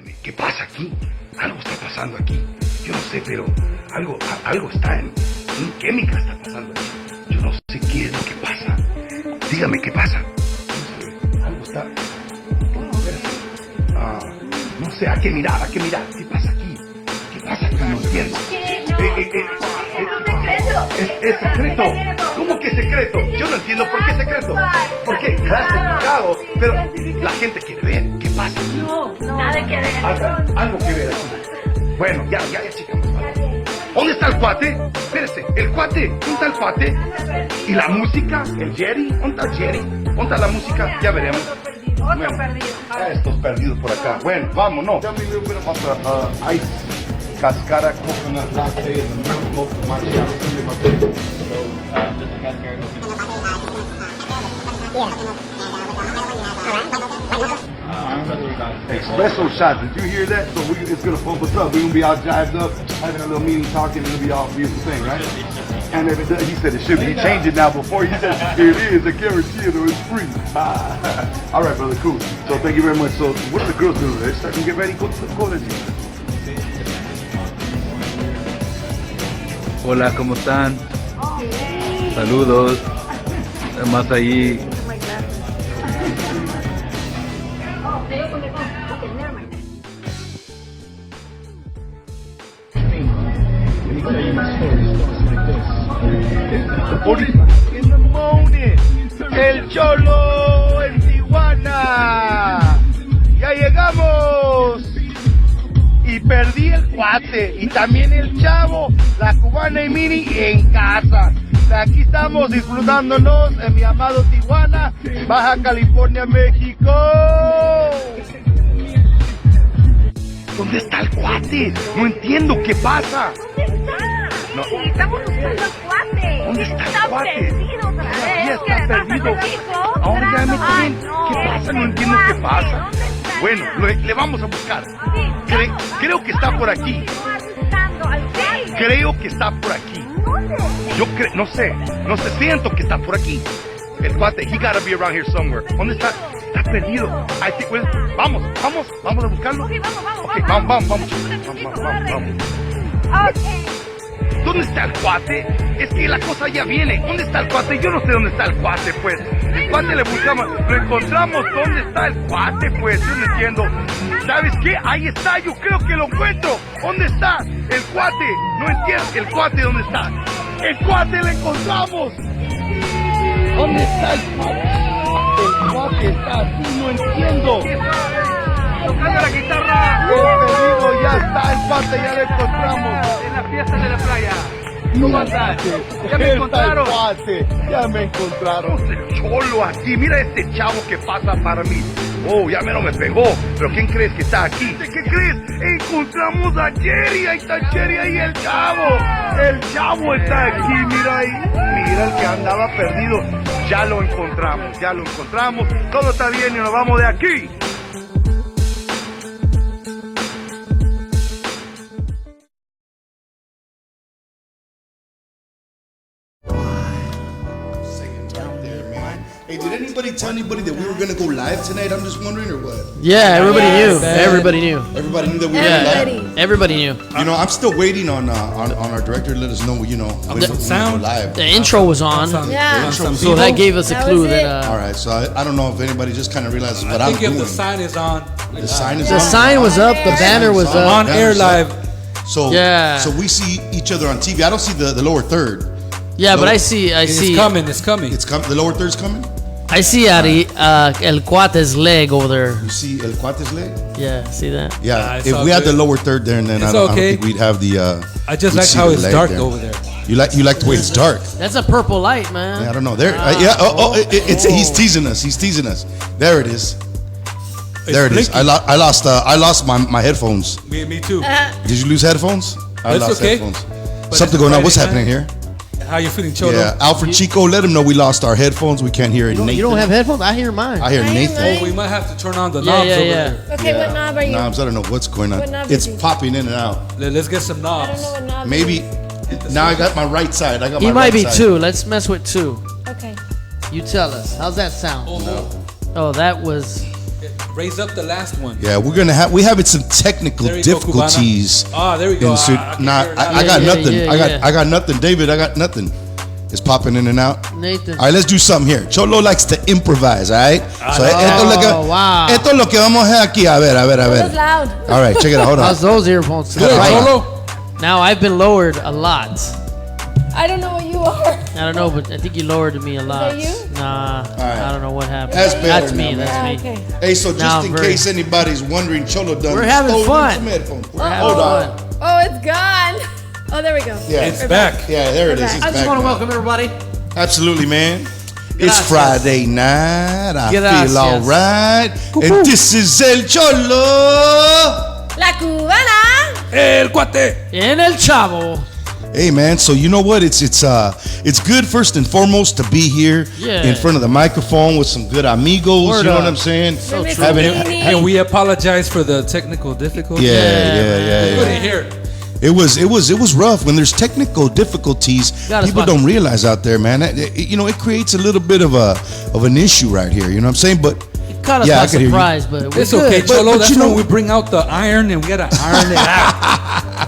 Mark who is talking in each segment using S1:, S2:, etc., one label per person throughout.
S1: Dígame, ¿qué pasa aquí? Algo está pasando aquí. Yo no sé, pero algo está en química está pasando aquí. Yo no sé qué es lo que pasa. Dígame, ¿qué pasa? Algo está... no sé, hay que mirar. ¿Qué pasa aquí? ¿Qué pasa aquí? No entiendo. Es secreto. ¿Cómo que secreto? Yo no entiendo por qué secreto. ¿Por qué? Clasificado. Pero la gente quiere ver. ¿Qué pasa?
S2: No, nada que ver.
S1: Algo que ver aquí. Bueno, ya, chicos. ¿Dónde está el cuate? Espérese, el cuate. ¿Dónde está el cuate? ¿Y la música? ¿El Jerry? ¿Dónde está el Jerry? ¿Dónde está la música? Ya veremos.
S2: Otro perdido.
S1: Estos perdidos por acá. Bueno, vámonos. Tell me a little bit about the ice cascara coconut latte and the milk macchiato. Espresso shot. Did you hear that? So it's gonna pump us up. We're gonna be all jived up, having a little meeting, talking. It'll be all beautiful thing, right? And if it does, he said it should be. He changed it now. Before he said it is. I guarantee it, or it's free. All right, brother. Cool. So thank you very much. So what are the girls doing? They're starting to get ready. Go to the college.
S3: Hola, ¿cómo están? Saludos. Además ahí.
S1: In the morning, el Cholo en Tijuana. Ya llegamos. Y perdí el Cuate y también el Chavo, la Cubana y Mini en casa. Aquí estamos disfrutándonos en mi amado Tijuana, Baja California, México. ¿Dónde está el Cuate? No entiendo qué pasa.
S2: ¿Dónde está?
S1: No.
S2: Sí, estamos buscando al Cuate.
S1: ¿Dónde está el
S2: Está
S1: Cuate?
S2: perdido otra vez.
S1: Todavía está perdido. Ahora ya me tienen. ¿Qué pasa? No entiendo qué pasa. Bueno, le vamos a buscar. Creo que está por aquí. Creo que está por aquí. Yo no sé, siento que está por aquí. El Cuate, he gotta be around here somewhere. ¿Dónde está? Está perdido. Vamos a buscarlo.
S2: Ok,
S1: vamos.
S2: Okay.
S1: ¿Dónde está el Cuate? Es que la cosa ya viene. ¿Dónde está el Cuate? Yo no sé dónde está el Cuate, pues. El Cuate le buscamos, lo encontramos. ¿Dónde está el Cuate, pues? Yo no entiendo. ¿Sabes qué? Ahí está, yo creo que lo encuentro. ¿Dónde está el Cuate? No entiendo. ¿El Cuate dónde está? ¡El Cuate lo encontramos! ¿Dónde está el Cuate? El Cuate está así, no entiendo. Tocando la guitarra. El perdido ya está, el Cuate ya lo encontramos.
S4: En la fiesta de la playa.
S1: ¿Cómo andas?
S4: Ya me encontraron.
S1: Ya me encontraron. El Cholo aquí. Mira este chavo que pasa para mí. Oh, ya menos me pegó. ¿Pero quién crees que está aquí? ¿Qué crees? Encontramos a Jerry. Ahí está Jerry, ahí el chavo. El chavo está aquí. Mira ahí. Mira el que andaba perdido. Ya lo encontramos. Todo está bien y nos vamos de aquí.
S5: Hey, did anybody tell anybody that we were gonna go live tonight? I'm just wondering, or what?
S6: Yeah, everybody knew. Everybody knew.
S5: Everybody knew that we were gonna go live.
S6: Everybody knew.
S5: You know, I'm still waiting on our director to let us know. You know, when we're gonna go live.
S6: The intro was on.
S2: Yeah.
S6: So that gave us a clue that.
S5: All right, so I don't know if anybody just kind of realizes what I'm doing.
S4: The sign is on.
S5: The sign is
S6: The
S5: on.
S6: sign was up. The banner was up.
S4: On air live.
S5: So
S6: Yeah.
S5: So we see each other on TV. I don't see the lower third.
S6: Yeah, but I see.
S4: It's coming.
S5: The lower third's coming.
S6: I see Ari, El Cuate's leg over there.
S5: You see El Cuate's leg?
S6: Yeah, see that?
S5: Yeah.
S4: It's
S5: If
S4: all
S5: we had
S4: good.
S5: the lower third there, then I don't think we'd have the.
S4: I just
S5: we'd
S4: like
S5: see
S4: how
S5: the
S4: it's
S5: leg
S4: dark
S5: there.
S4: over there.
S5: You like the way it's dark.
S6: That's a purple light, man.
S5: Yeah, I don't know. There. He's teasing us. There it is. There it is. I lost my headphones.
S4: Me too.
S5: Did you lose headphones? I
S4: That's
S5: lost
S4: okay.
S5: headphones.
S4: But
S5: Something
S4: it's
S5: going on.
S4: Friday
S5: What's
S4: night.
S5: happening here?
S4: How you feeling, Cholo?
S5: Yeah, Alfred Chico, let him know we lost our headphones. We can't hear it.
S6: You don't have headphones? I hear mine.
S5: I hear Nathan.
S4: Oh, we might have to turn on the
S6: Yeah,
S4: knobs
S6: yeah,
S4: over
S6: yeah.
S4: there.
S2: Okay, what knob are you?
S5: Knobs, I don't know what's going on.
S2: What knob
S5: It's
S2: is he?
S5: popping in and out.
S4: Let's get some
S2: I don't
S4: knobs.
S2: know what knob.
S5: Maybe now I got my right side. I got
S6: He
S5: my
S6: might
S5: right
S6: be
S5: side.
S6: two. Let's mess with two.
S2: Okay.
S6: You tell us. How's that sound? Oh, that was.
S4: Raise up the last one.
S5: Yeah, we having some technical
S4: There you go,
S5: difficulties.
S4: Cubana. There we go.
S5: I got nothing. I got nothing. David, I got nothing. It's popping in and out.
S6: Nathan.
S5: All right, let's do something here. Cholo likes to improvise, all right? So
S6: wow.
S5: esto es lo que vamos a hacer aquí. A ver.
S2: It was loud.
S5: All right, check it out. Hold on.
S6: How's those earphones?
S4: Good, Cholo.
S6: Now I've been lowered a lot.
S2: I don't know what you are.
S6: I don't know, but I think you lowered me a lot.
S2: Is that you?
S6: Nah, I don't know what happened.
S5: That's better
S6: That's
S5: now,
S6: me.
S5: man.
S6: That's me.
S2: Okay.
S5: Hey, so
S6: Now
S5: just in
S6: very-
S5: case anybody's wondering, Cholo done
S6: We're having
S5: stole
S6: fun.
S5: some headphones.
S6: We're having
S5: Hold on.
S6: fun.
S2: Oh, it's gone. Oh, there we go.
S5: Yeah.
S4: It's back.
S5: Yeah, there it is.
S2: We're
S5: It's
S6: I just
S5: back
S6: want to
S5: now.
S6: welcome everybody.
S5: Absolutely, man. It's
S6: Gracias.
S5: Friday night. I
S6: Gracias.
S5: feel all right. And this is El Cholo.
S2: La Cubana.
S4: El Cuate.
S6: En el Chavo.
S5: Hey man, so you know what? It's good first and foremost to be here
S6: Yeah.
S5: in front of the microphone with some good amigos.
S6: Word
S5: you know
S6: up.
S5: what I'm saying?
S6: So
S2: Miss
S6: true.
S5: Having-
S2: Dany.
S4: And we apologize for the technical difficulties.
S5: Yeah.
S4: Couldn't hear it.
S5: It was rough. When there's technical difficulties,
S6: Got us
S5: people
S6: back.
S5: don't realize out there, man. It creates a little bit of an issue right here. You know what I'm saying? But
S6: It caught us
S5: Yeah, I
S6: by
S5: could hear you.
S6: surprise, but we're
S4: It's
S6: good.
S4: okay, Cholo.
S5: but
S4: That's
S5: you know-
S4: when we bring out the iron and we gotta iron it out.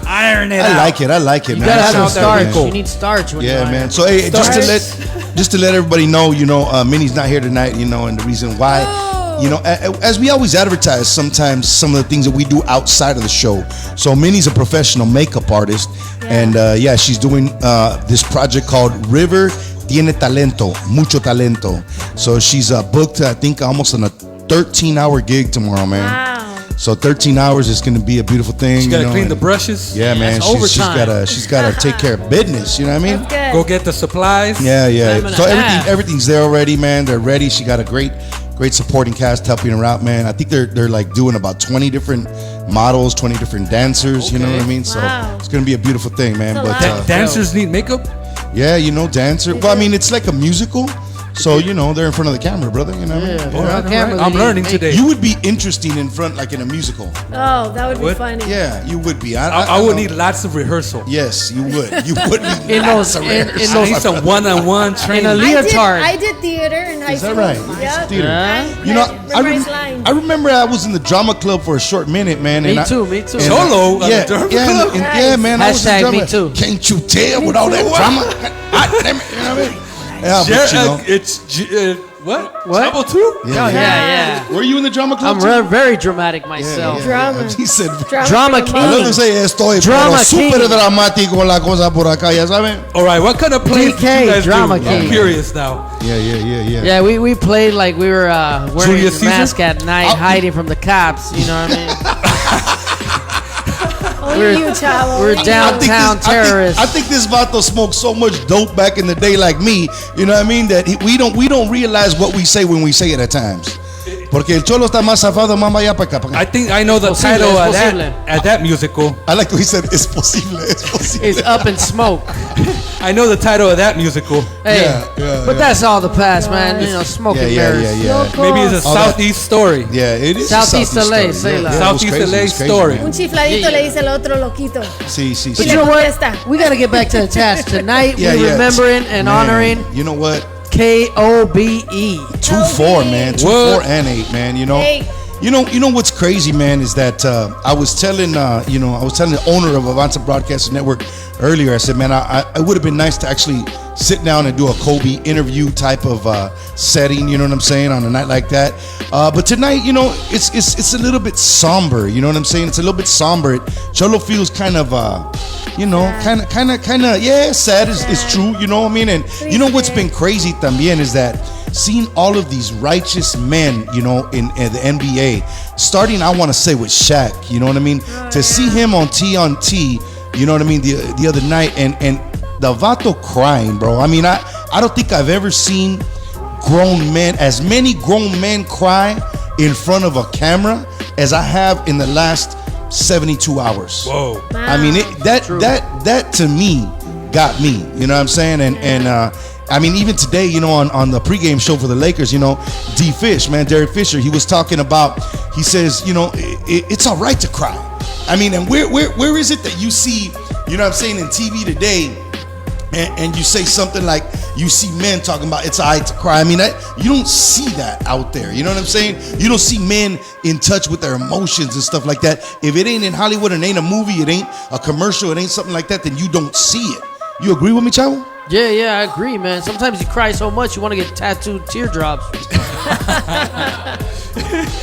S4: Iron it out.
S5: I like it,
S6: You
S5: man.
S6: gotta
S5: That
S6: have some
S5: sounds
S6: starch.
S5: good, man.
S6: You need starch when
S5: Yeah,
S6: you
S5: man. So hey, just to let everybody know, Minnie's not here tonight, and the reason why, as we always advertise, sometimes some of the things that we do outside of the show. So Minnie's a professional makeup artist, and she's doing this project called River Tiene Talento, Mucho Talento. So she's booked, I think, almost on a 13-hour gig tomorrow, man.
S2: Wow.
S5: So 13 hours is going to be a beautiful thing.
S4: You gotta
S5: know,
S4: clean the
S5: and-
S4: brushes.
S5: Yeah, man.
S6: That's
S5: She's
S6: overtime.
S5: gotta take care of business. You know what I mean?
S2: That's good.
S4: Go get the supplies.
S5: Yeah.
S6: Time and
S5: So
S6: a half.
S5: everything's there already, man. They're ready. She got a great supporting cast helping her out, man. I think they're like doing about 20 different models, 20 different dancers. You know what I mean? So
S2: Wow.
S5: it's gonna be a beautiful thing, man.
S2: That's a
S5: But
S2: lot.
S4: Dancers need makeup.
S5: yeah, dancer. Well, I mean, it's like a musical, so they're in front of the camera, brother. You know what I mean?
S6: Yeah,
S4: All right,
S6: camera,
S4: all right.
S6: they
S4: I'm
S6: need
S4: learning
S6: makeup.
S4: today.
S5: You would be interesting in front, like in a musical.
S2: Oh, that would be
S4: What?
S2: funny.
S5: Yeah, you would be.
S4: I would need lots of rehearsal.
S5: Yes, you would. You would need
S6: In
S5: lots
S6: those-
S5: of
S6: in
S5: rehearsal.
S4: I need some one-on-one
S6: In a
S4: training.
S6: leotard.
S2: I did theater in high
S5: Is
S2: school.
S5: that right?
S2: Yeah.
S5: Theater.
S6: Yeah.
S2: Memorize
S5: I remember I was in the drama club for a short minute, man.
S6: Me
S5: and
S6: too.
S5: and
S4: Cholo at
S5: yeah,
S4: the drama
S5: yeah,
S4: club?
S5: yeah, man. I was in
S6: Hashtag
S5: drama.
S6: me too.
S5: Can't you tell with all that drama? God damn it, you know what I mean? Yeah, but you know.
S4: It's what?
S6: What?
S4: Trouble too?
S6: Yeah.
S5: Were you in the drama club?
S6: I'm
S5: too?
S6: very dramatic myself.
S2: Drama.
S5: He said.
S6: Drama
S2: for the
S6: king.
S5: I
S2: money.
S5: love to say estoy
S6: Drama
S5: pero
S6: king.
S5: super dramático la cosa por acá, ya saben.
S4: All right, what kind of plays
S6: PK,
S4: do you guys
S6: drama
S4: do? I'm
S6: king.
S4: curious now.
S5: Yeah.
S6: Yeah, we played like we were wearing
S4: Julius
S6: a mask
S4: Caesar?
S6: at night, hiding from the cops. You know what I mean?
S2: Only you, Chavo.
S6: we're
S2: Only you.
S6: down- Downtown terrorists.
S5: I think this vato smoked so much dope back in the day, like me. You know what I mean? That we don't realize what we say when we say it at times. Porque el Cholo está más zafado, más allá para acá.
S4: I think I know the
S6: Posible,
S4: title
S6: es
S4: of
S6: posible.
S4: that musical.
S5: I like what he said. Es posible. Es posible.
S6: It's up in smoke.
S4: I know the title of that musical.
S6: Hey,
S5: Yeah,
S6: but that's all the past, man. You know, smoke and mirrors.
S5: yeah.
S4: Maybe it's a
S5: All that-
S4: Southeast story.
S5: Yeah, it is.
S6: Southeast
S5: a
S6: LA,
S5: story.
S6: say la.
S5: it was
S4: Southeast
S5: crazy,
S4: LA
S5: it was crazy,
S4: story.
S5: man.
S2: Un chifladito le dice el otro loquito.
S5: Sí.
S6: But
S2: Y
S6: you
S2: le
S6: know what?
S2: contesta.
S6: We got to get back to the task. Tonight,
S5: Yeah,
S6: we're
S5: yeah.
S6: remembering and
S5: Man,
S6: honoring
S5: You know what?
S6: KOBE.
S5: 2-4, man. 2-4 and 8, man. You know.
S2: Hey.
S5: You know what's crazy, man, is that I was telling the owner of Avanza Broadcasting Network earlier. I said, man, it would have been nice to actually sit down and do a Kobe interview type of setting. You know what I'm saying, on a night like that. But tonight, it's a little bit somber. You know what I'm saying? It's a little bit somber. Cholo feels kind of kind of sad is true. You know what I mean? And you know what's been crazy también is that seeing all of these righteous men, in the NBA, starting, I want to say, with Shaq, you know what I mean? To see him on TNT, you know what I mean, the other night, and the vato crying, bro. I mean, I don't think I've ever seen as many grown men cry in front of a camera as I have in the last 72 hours.
S4: Whoa.
S5: I mean, that to me got me, you know what I'm saying? And I mean, even today, on the pregame show for the Lakers, Derek Fisher, he was talking about, he says, it's all right to cry. I mean, and where is it that you see, you know what I'm saying, in TV today, and you say something like, you see men talking about it's all right to cry. I mean, you don't see that out there. You know what I'm saying? You don't see men in touch with their emotions and stuff like that. If it ain't in Hollywood, it ain't a movie, it ain't a commercial, it ain't something like that, then you don't see it. You agree with me, Chavo?
S6: Yeah, I agree, man. Sometimes you cry so much you want to get tattooed teardrops.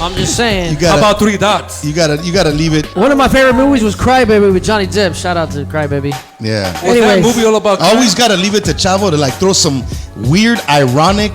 S6: I'm just saying.
S4: How about 3 dots?
S5: You gotta leave it.
S6: One of my favorite movies was Cry Baby with Johnny Depp. Shout out to Cry Baby.
S5: Yeah.
S4: What's that movie all about?
S5: Always gotta leave it to Chavo to like throw some weird, ironic,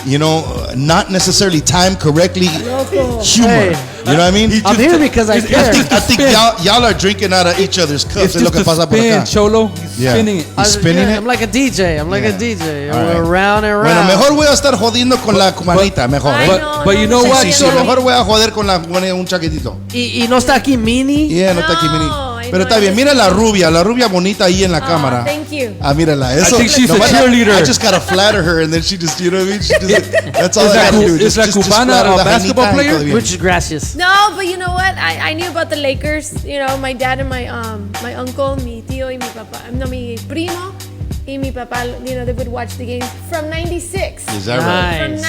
S5: you know, not necessarily timed correctly humor.
S6: Hey.
S5: You know what I mean?
S6: I'm here because I care.
S5: I think y'all are drinking out of each other's cups.
S4: It's just a spin, Cholo. He's spinning it.
S5: He's spinning it.
S6: I'm like a DJ. I'm like a DJ.
S5: All right.
S6: Around and
S5: Bueno,
S6: around.
S5: mejor voy a estar jodiendo con la cubanita, mejor.
S2: Ay,
S5: ¿eh?
S2: no,
S4: But you know
S2: no,
S4: what,
S5: Sí,
S2: no,
S5: mejor voy a joder con la cubana un chaquetito.
S6: Y no está aquí Mini.
S5: Yeah, no está aquí, Mini.
S2: I
S5: Pero
S2: know,
S5: está bien. Mira la rubia bonita ahí en la cámara.
S2: Thank you.
S5: Ah, mírala. Eso,
S4: think she's a
S5: nomás
S4: cheerleader.
S5: I just gotta flatter her and then she just, you know what I mean? She just, that's all
S4: Is
S5: I
S4: that
S5: gotta do.
S4: is that Cubana
S5: flatter
S4: a
S5: la
S4: basketball
S5: jainita y
S4: player?
S5: todo bien.
S6: Muchas gracias.
S2: No, but you know what? I knew about the Lakers. You know, my dad and my uncle, mi tío y mi papá, no, mi primo y mi papá, you know, they would watch the games from 96.
S5: Is that right?
S2: From
S6: Nice.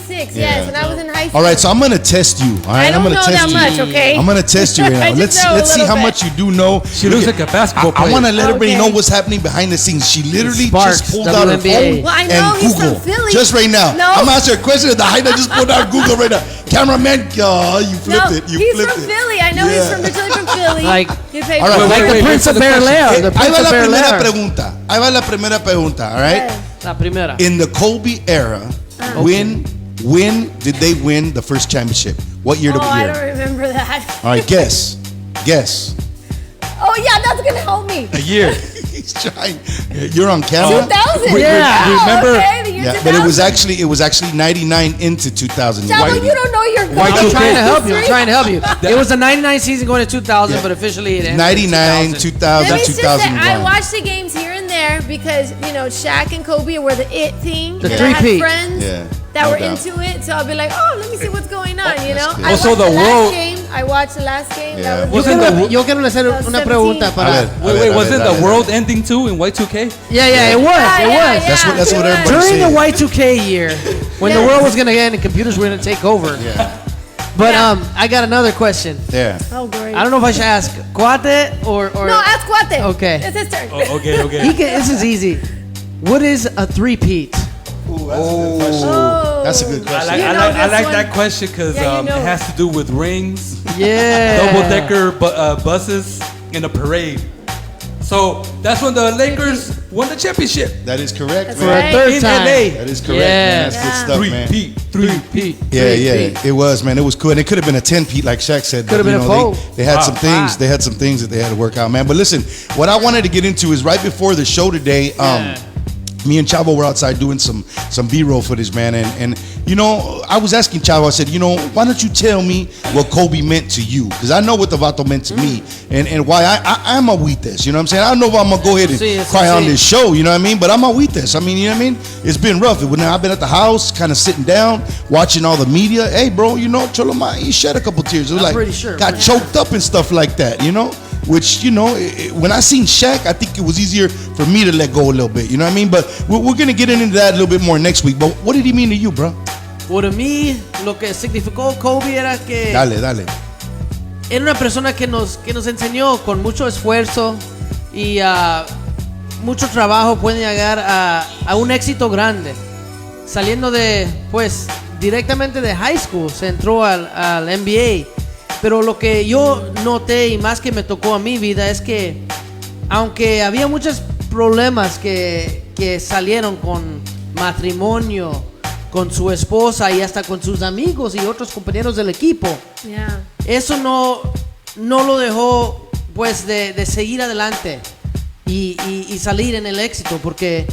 S2: 96,
S5: Yeah.
S2: yes, when I was in high school.
S5: All right, so I'm gonna test you. All right,
S2: I don't
S5: I'm gonna
S2: know
S5: test
S2: that
S5: you.
S2: much, okay?
S5: I'm gonna test you right
S2: I
S5: now.
S2: just know a
S5: Let's see
S2: little
S5: how
S2: bit.
S5: much you do know.
S4: She looks like a basketball
S5: I
S4: player.
S5: want to let everybody
S2: Okay.
S5: know what's happening behind the scenes. She literally
S6: Sparks,
S5: just pulled out her
S6: WNBA.
S5: phone
S2: Well, I know
S5: and
S2: he's from
S5: Google
S2: Philly.
S5: just right now.
S2: No.
S5: I'm asking her a question. The Haida just pulled out Google right now. Cameraman, oh, you flipped
S2: No,
S5: it. You
S2: he's
S5: flipped
S2: from
S5: it.
S2: Philly. I know he's from originally from Philly.
S6: Like-
S2: He paid
S5: All right,
S2: for
S5: wait,
S2: it.
S6: Like the Prince of Bel Air. The
S5: Ahí
S6: Prince
S5: va
S6: of
S5: la
S6: Bel
S5: primera
S6: Air.
S5: pregunta. Ahí va la primera pregunta, all right?
S6: La primera.
S5: In the Kobe era, when did they win the first championship? What year?
S2: Oh, I
S5: year?
S2: don't remember that.
S5: All right, guess.
S2: Oh, yeah, that's going to help me.
S4: A year.
S5: He's trying. You're on camera.
S2: 2000.
S6: Yeah.
S2: Oh,
S4: Remember-
S2: okay, the year
S5: Yeah,
S2: 2000.
S5: but it was actually 99 into 2000.
S2: Chavo,
S5: Right.
S2: you don't know your
S4: Why
S6: I'm
S4: you
S6: trying to help you. I'm
S2: history.
S6: trying to help you. It was a 99 season going to 2000, but officially it ended
S5: 99,
S6: in
S2: 2000.
S5: 2000,
S2: Let me just say,
S5: 2001.
S2: I watched the games here and there because, you know, Shaq and Kobe were the it thing.
S6: The
S2: and I had
S6: three-peat.
S2: friends
S5: Yeah,
S2: that
S5: no
S2: were
S5: doubt.
S2: into it. So I'll be like, oh, let me see what's going on, you know?
S5: good.
S2: I
S4: Also,
S2: watched
S4: the
S2: the last
S4: world-
S2: game. I watched the last game.
S5: Yeah.
S2: That was
S4: Wasn't the
S6: Yo quiero hacer una pregunta
S5: A
S6: para.
S5: ver,
S4: Wait,
S5: a
S4: wasn't
S5: ver,
S4: the world ending too in Y2K?
S6: Yeah, it was. It was.
S5: That's what everybody
S6: During the
S5: said.
S6: Y2K year, when the
S2: Yes.
S6: world was gonna end and computers were gonna take over.
S5: Yeah,
S6: But I got another question.
S5: yeah.
S2: Oh, great.
S6: I don't know if I should ask Cuate or
S2: No, ask Cuate.
S6: Okay.
S2: It's his turn.
S4: Okay.
S6: This is easy. What is a three-peat?
S2: Oh.
S5: That's a good
S4: I
S5: question.
S4: like,
S2: You
S4: I
S2: know
S4: like, I
S2: this
S4: like
S2: one.
S4: that question because
S2: Yeah, you know
S4: it
S2: it.
S4: has to do with rings,
S6: Yeah.
S4: double-decker buses, and a parade. So that's when the Lakers won the championship.
S5: That is correct,
S2: That's
S6: For
S5: man.
S6: a third
S4: In
S6: time.
S4: LA.
S5: That is correct,
S6: Yeah.
S5: man. That's good stuff, man.
S4: Three-peat.
S5: Yeah. It was, man. It was cool. And it could have been a 10-peat, like Shaq said.
S6: Could have
S5: but,
S6: been
S5: you
S6: a
S5: know,
S6: four.
S5: They had some things.
S6: Five.
S5: They had some things that they had to work out, man. But listen, what I wanted to get into is right before the show today. Me and Chavo were outside doing some B-roll footage, man. And you know, I was asking Chavo. I said, you know, why don't you tell me what Kobe meant to you? Because I know what the vato meant to me, and why I'm a this. You know what I'm saying? I don't know if I'm gonna go ahead and cry on this show. You know what I mean? But I'm a this. I mean, you know what I mean? It's been rough. I've been at the house, kind of sitting down, watching all the media. Hey, bro, you know, Cholo, he shed a couple tears. It was
S6: I'm
S5: like
S6: pretty sure.
S5: got choked up and stuff like that. You know. Which, you know, when I seen Shaq, I think it was easier for me to let go a little bit. You know what I mean? But we're going to get into that a little bit more next week. But what did he mean to you, bro?
S6: Well, to mí, lo que significó Kobe era que
S5: Dale.
S6: era una persona que nos enseñó con mucho esfuerzo y mucho trabajo pueden llegar a un éxito grande. Saliendo pues, directamente de high school, se entró al NBA. Pero lo que yo noté y más que me tocó a mi vida es que aunque había muchos problemas que salieron con matrimonio, con su esposa y hasta con sus amigos y otros compañeros del equipo,
S2: Yeah.
S6: eso no lo dejó pues de seguir adelante y salir en el éxito, porque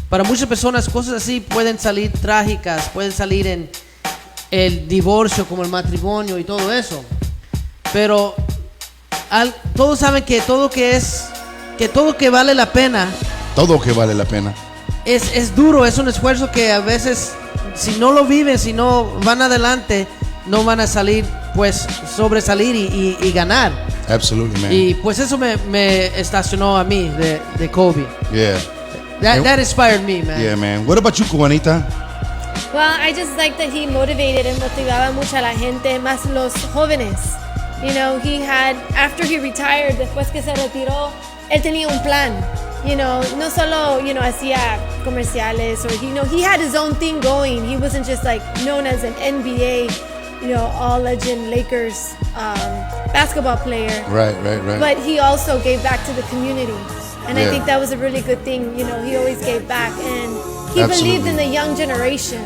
S6: para muchas personas cosas así pueden salir trágicas, pueden salir en el divorcio como el matrimonio y todo eso. Pero todos saben que todo que vale la pena.
S5: Todo que vale la pena.
S6: Es duro, es un esfuerzo que a veces, si no lo viven, si no van adelante, no van a salir, pues, sobresalir y ganar.
S5: Absolutely, man.
S6: Y pues eso me estacionó a mí de Kobe.
S5: Yeah.
S6: That inspired me, man.
S5: Yeah, man. What about you, Cubanita?
S2: Well, I just like that he motivated and motivaba mucho a la gente, más los jóvenes. You know, he had, after he retired, después que se retiró, él tenía un plan. You know, no solo, you know, hacía comerciales or, you know, he had his own thing going. He wasn't just like known as an NBA, you know, all-legend Lakers basketball player.
S5: Right.
S2: But he also gave back to the community. And
S5: Yeah.
S2: I think that was a really good thing. You know, he always gave back. And he believed in the young generation,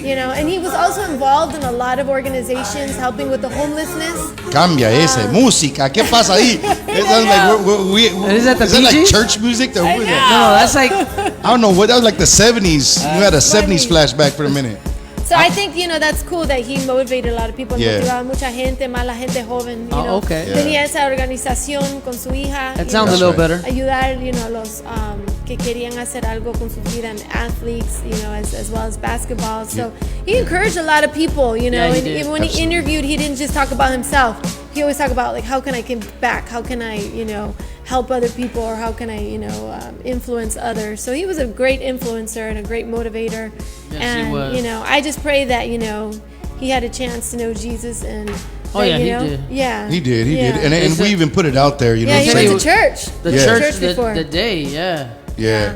S2: you know. And he was also involved in a lot of organizations helping with the homelessness.
S5: Cambia ese. Música. ¿Qué pasa ahí? It sounds like
S6: Is that the
S5: is that like
S6: Bee Gees?
S5: church music?
S2: I know.
S6: No, that's like
S5: I don't know. What that was like the 70s. You had a 70s flashback for a minute.
S2: So I think, you know, that's cool that he motivated a lot of people.
S5: Yeah.
S2: Motivaba a mucha gente, más la gente joven, you know.
S6: okay.
S5: Yeah.
S2: Tenía esa organización con su hija.
S6: That
S2: you
S6: sounds a
S2: know,
S6: little better.
S2: Ayudar, you know, los que querían hacer algo con su vida, and athletes, you know, as well as basketball. So he encouraged a lot of people, you know.
S6: Yeah, he
S2: and
S6: did.
S2: even when he interviewed, he didn't just talk about himself. He always talked about, like, how can I give back? How can I, you know, help other people, or how can I, you know, influence others? So he was a great influencer and a great motivator.
S6: Yes,
S2: and
S6: he was.
S2: you know, I just pray that, you know, he had a chance to know Jesus, and
S6: Oh,
S2: that,
S6: yeah,
S2: you
S6: he
S2: know,
S6: did.
S2: Yeah,
S5: He did.
S2: Yeah.
S5: And
S6: It's
S5: we
S6: a-
S5: even put it out there. You know
S2: Yeah,
S5: what
S2: he
S5: I'm
S2: went
S5: saying?
S2: to church.
S6: the
S5: Yeah.
S6: church
S2: before.
S6: the day, yeah.
S5: Yeah.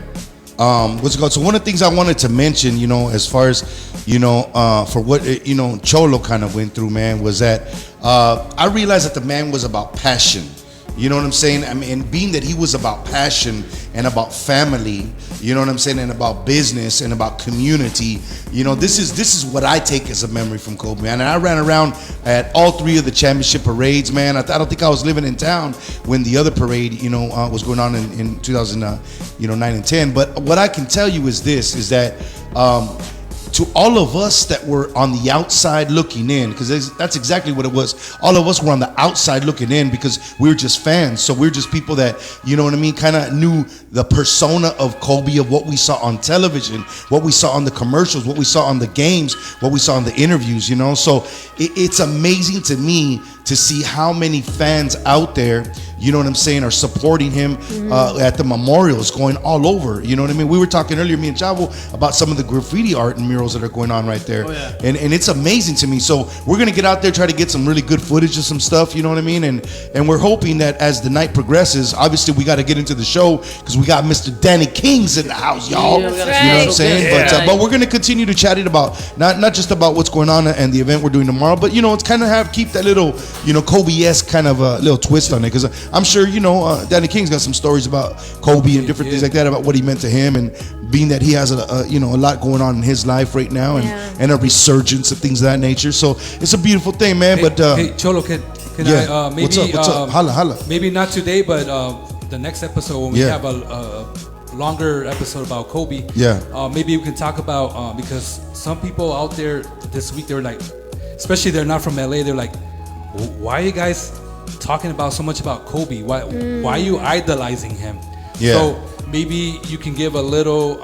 S5: What's it called? So one of the things I wanted to mention, you know, as far as, you know, for what, you know, Cholo kind of went through, man, was that I realized that the man was about passion. You know what I'm saying? I mean, and being that he was about passion and about family, you know what I'm saying, and about business and about community, you know, this is what I take as a memory from Kobe, man. And I ran around at all three of the championship parades, man. I don't think I was living in town when the other parade, you know, was going on in 2009 and 10. But what I can tell you is this, is that to all of us that were on the outside looking in, because that's exactly what it was. All of us were on the outside looking in because we were just fans. So we're just people that, you know what I mean, kind of knew the persona of Kobe, of what we saw on television, what we saw on the commercials, what we saw on the games, what we saw on the interviews, you know. So it's amazing to me to see how many fans out there, you know what I'm saying, are supporting him at the memorials, going all over. You know what I mean? We were talking earlier, me and Chavo, about some of the graffiti art and murals that are going on right there.
S6: Oh, yeah.
S5: And it's amazing to me. So we're going to get out there, try to get some really good footage of some stuff, you know what I mean? And we're hoping that as the night progresses, obviously we got to get into the show because we got Mr. Dany Kings in the house, y'all.
S6: Yeah, we got a
S2: That's
S5: You know what I'm
S2: right.
S5: saying?
S6: Yeah.
S5: But we're going to continue to chat it about, not just about what's going on and the event we're doing tomorrow, but, you know, it's kind of keep that little, you know, Kobe-esque kind of a little twist on it, because I'm sure, you know, Dany King's got some stories about Kobe and different things like that, about what he meant to him, and being that he has a you know, a lot going on in his life right now, and a resurgence of things of that nature. So it's a beautiful thing, man.
S4: Hey,
S5: But
S4: hey, Cholo, can
S5: yeah.
S4: I maybe
S5: What's up? Holla.
S4: maybe not today, but the next episode when we
S5: Yeah.
S4: have a longer episode about Kobe.
S5: Yeah.
S4: Maybe we can talk about because some people out there this week, they're like, especially they're not from LA, they're like, why are you guys talking about so much about Kobe? Why are you idolizing him?
S5: Yeah.
S4: So maybe you can give a little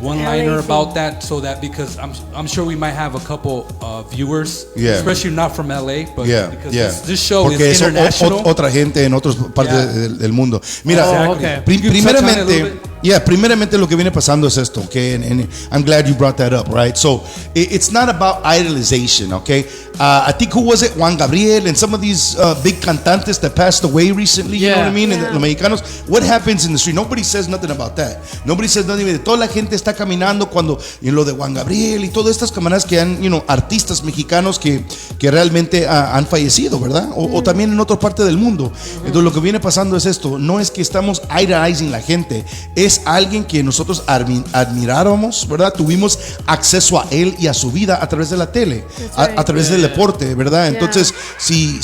S4: one-liner
S2: LA
S4: about that, so that, because I'm sure we might have a couple viewers,
S5: Yeah.
S4: especially not from LA, but
S5: Yeah,
S4: because
S5: yeah.
S4: this show
S5: Porque
S4: is
S5: es
S4: international.
S5: otra gente en otras partes
S4: Yeah.
S5: del mundo. Mira,
S6: Oh, okay.
S4: You can touch on it a little
S5: primeramente,
S4: bit?
S5: primeramente lo que viene pasando es esto, okay? And I'm glad you brought that up, right? So it's not about idolization, okay? I think, who was it? Juan Gabriel and some of these big cantantes that passed away recently, you know
S6: Yeah.
S5: what I mean?
S2: Yeah.
S5: And los mexicanos, what happens in the street? Nobody says nothing about that. Nobody says nothing. Toda la gente está caminando cuando, y lo de Juan Gabriel y todas estas camaradas que han, you know, artistas mexicanos que realmente han fallecido, ¿verdad? O también en otra parte del mundo. Entonces lo que viene pasando es esto, no es que estamos idolizing la gente, es alguien que nosotros admirábamos, ¿verdad? Tuvimos acceso a él y a su vida a través de la tele,
S2: right.
S5: a través del deporte, ¿verdad? Entonces, si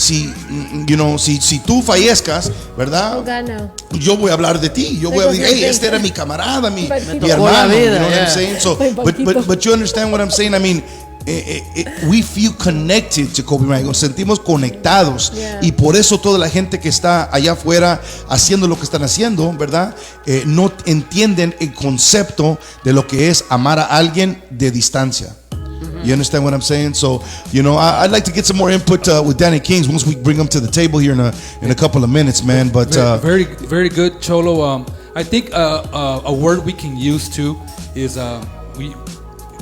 S5: tú fallezcas, ¿verdad?
S2: Oh God, no.
S5: Yo voy a hablar de ti. Yo voy a decir, hey, este era mi camarada, mi
S2: Me
S6: tocó la
S5: hermano.
S6: vida,
S5: You know what I'm
S6: yeah.
S5: saying? So,
S2: Muy poquito.
S5: but you understand what I'm saying? I mean, we feel connected to Kobe Bryant. Nos sentimos conectados.
S2: Yeah.
S5: Y por eso toda la gente que está allá afuera haciendo lo que están haciendo, ¿verdad? No entienden el concepto de lo que es amar a alguien de distancia. You understand what I'm saying? So, you know, I'd like to get some more input with Dany Kings once we bring him to the table here in a couple of minutes, man. But
S4: Very, very good, Cholo. I think a word we can use too is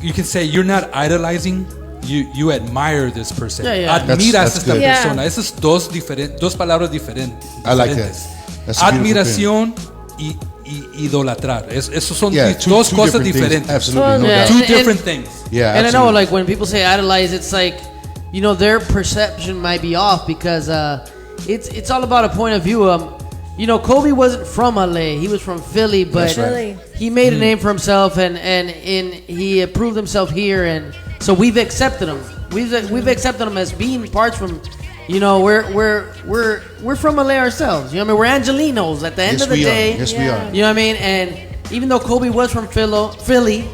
S4: you can say you're not idolizing. You admire this person. Admiras
S5: That's
S4: esta
S5: good.
S4: persona. Esas dos palabras diferentes.
S5: I like that. That's a beautiful
S4: Admiración y idolatrar. Esos son
S5: Yeah,
S4: dos
S5: two
S4: cosas
S5: different things.
S4: diferentes.
S5: Absolutely, no
S6: Yeah.
S5: doubt.
S4: Two different things.
S5: Yeah,
S6: And I know,
S5: absolutely.
S6: like, when people say idolize, it's like, you know, their perception might be off because it's all about a point of view. You know, Kobe wasn't from LA; he was from Philly, but
S5: That's right.
S2: Philly.
S6: he made a name for himself, and he proved himself here, and so we've accepted him. We've accepted him as being parts from. You know, we're from LA ourselves. You know what I mean? We're Angelinos at the end
S5: Yes,
S6: of the
S5: we
S6: day.
S5: are. Yes, we
S2: Yeah.
S5: are.
S6: You know what I mean? And even though Kobe was from Philly,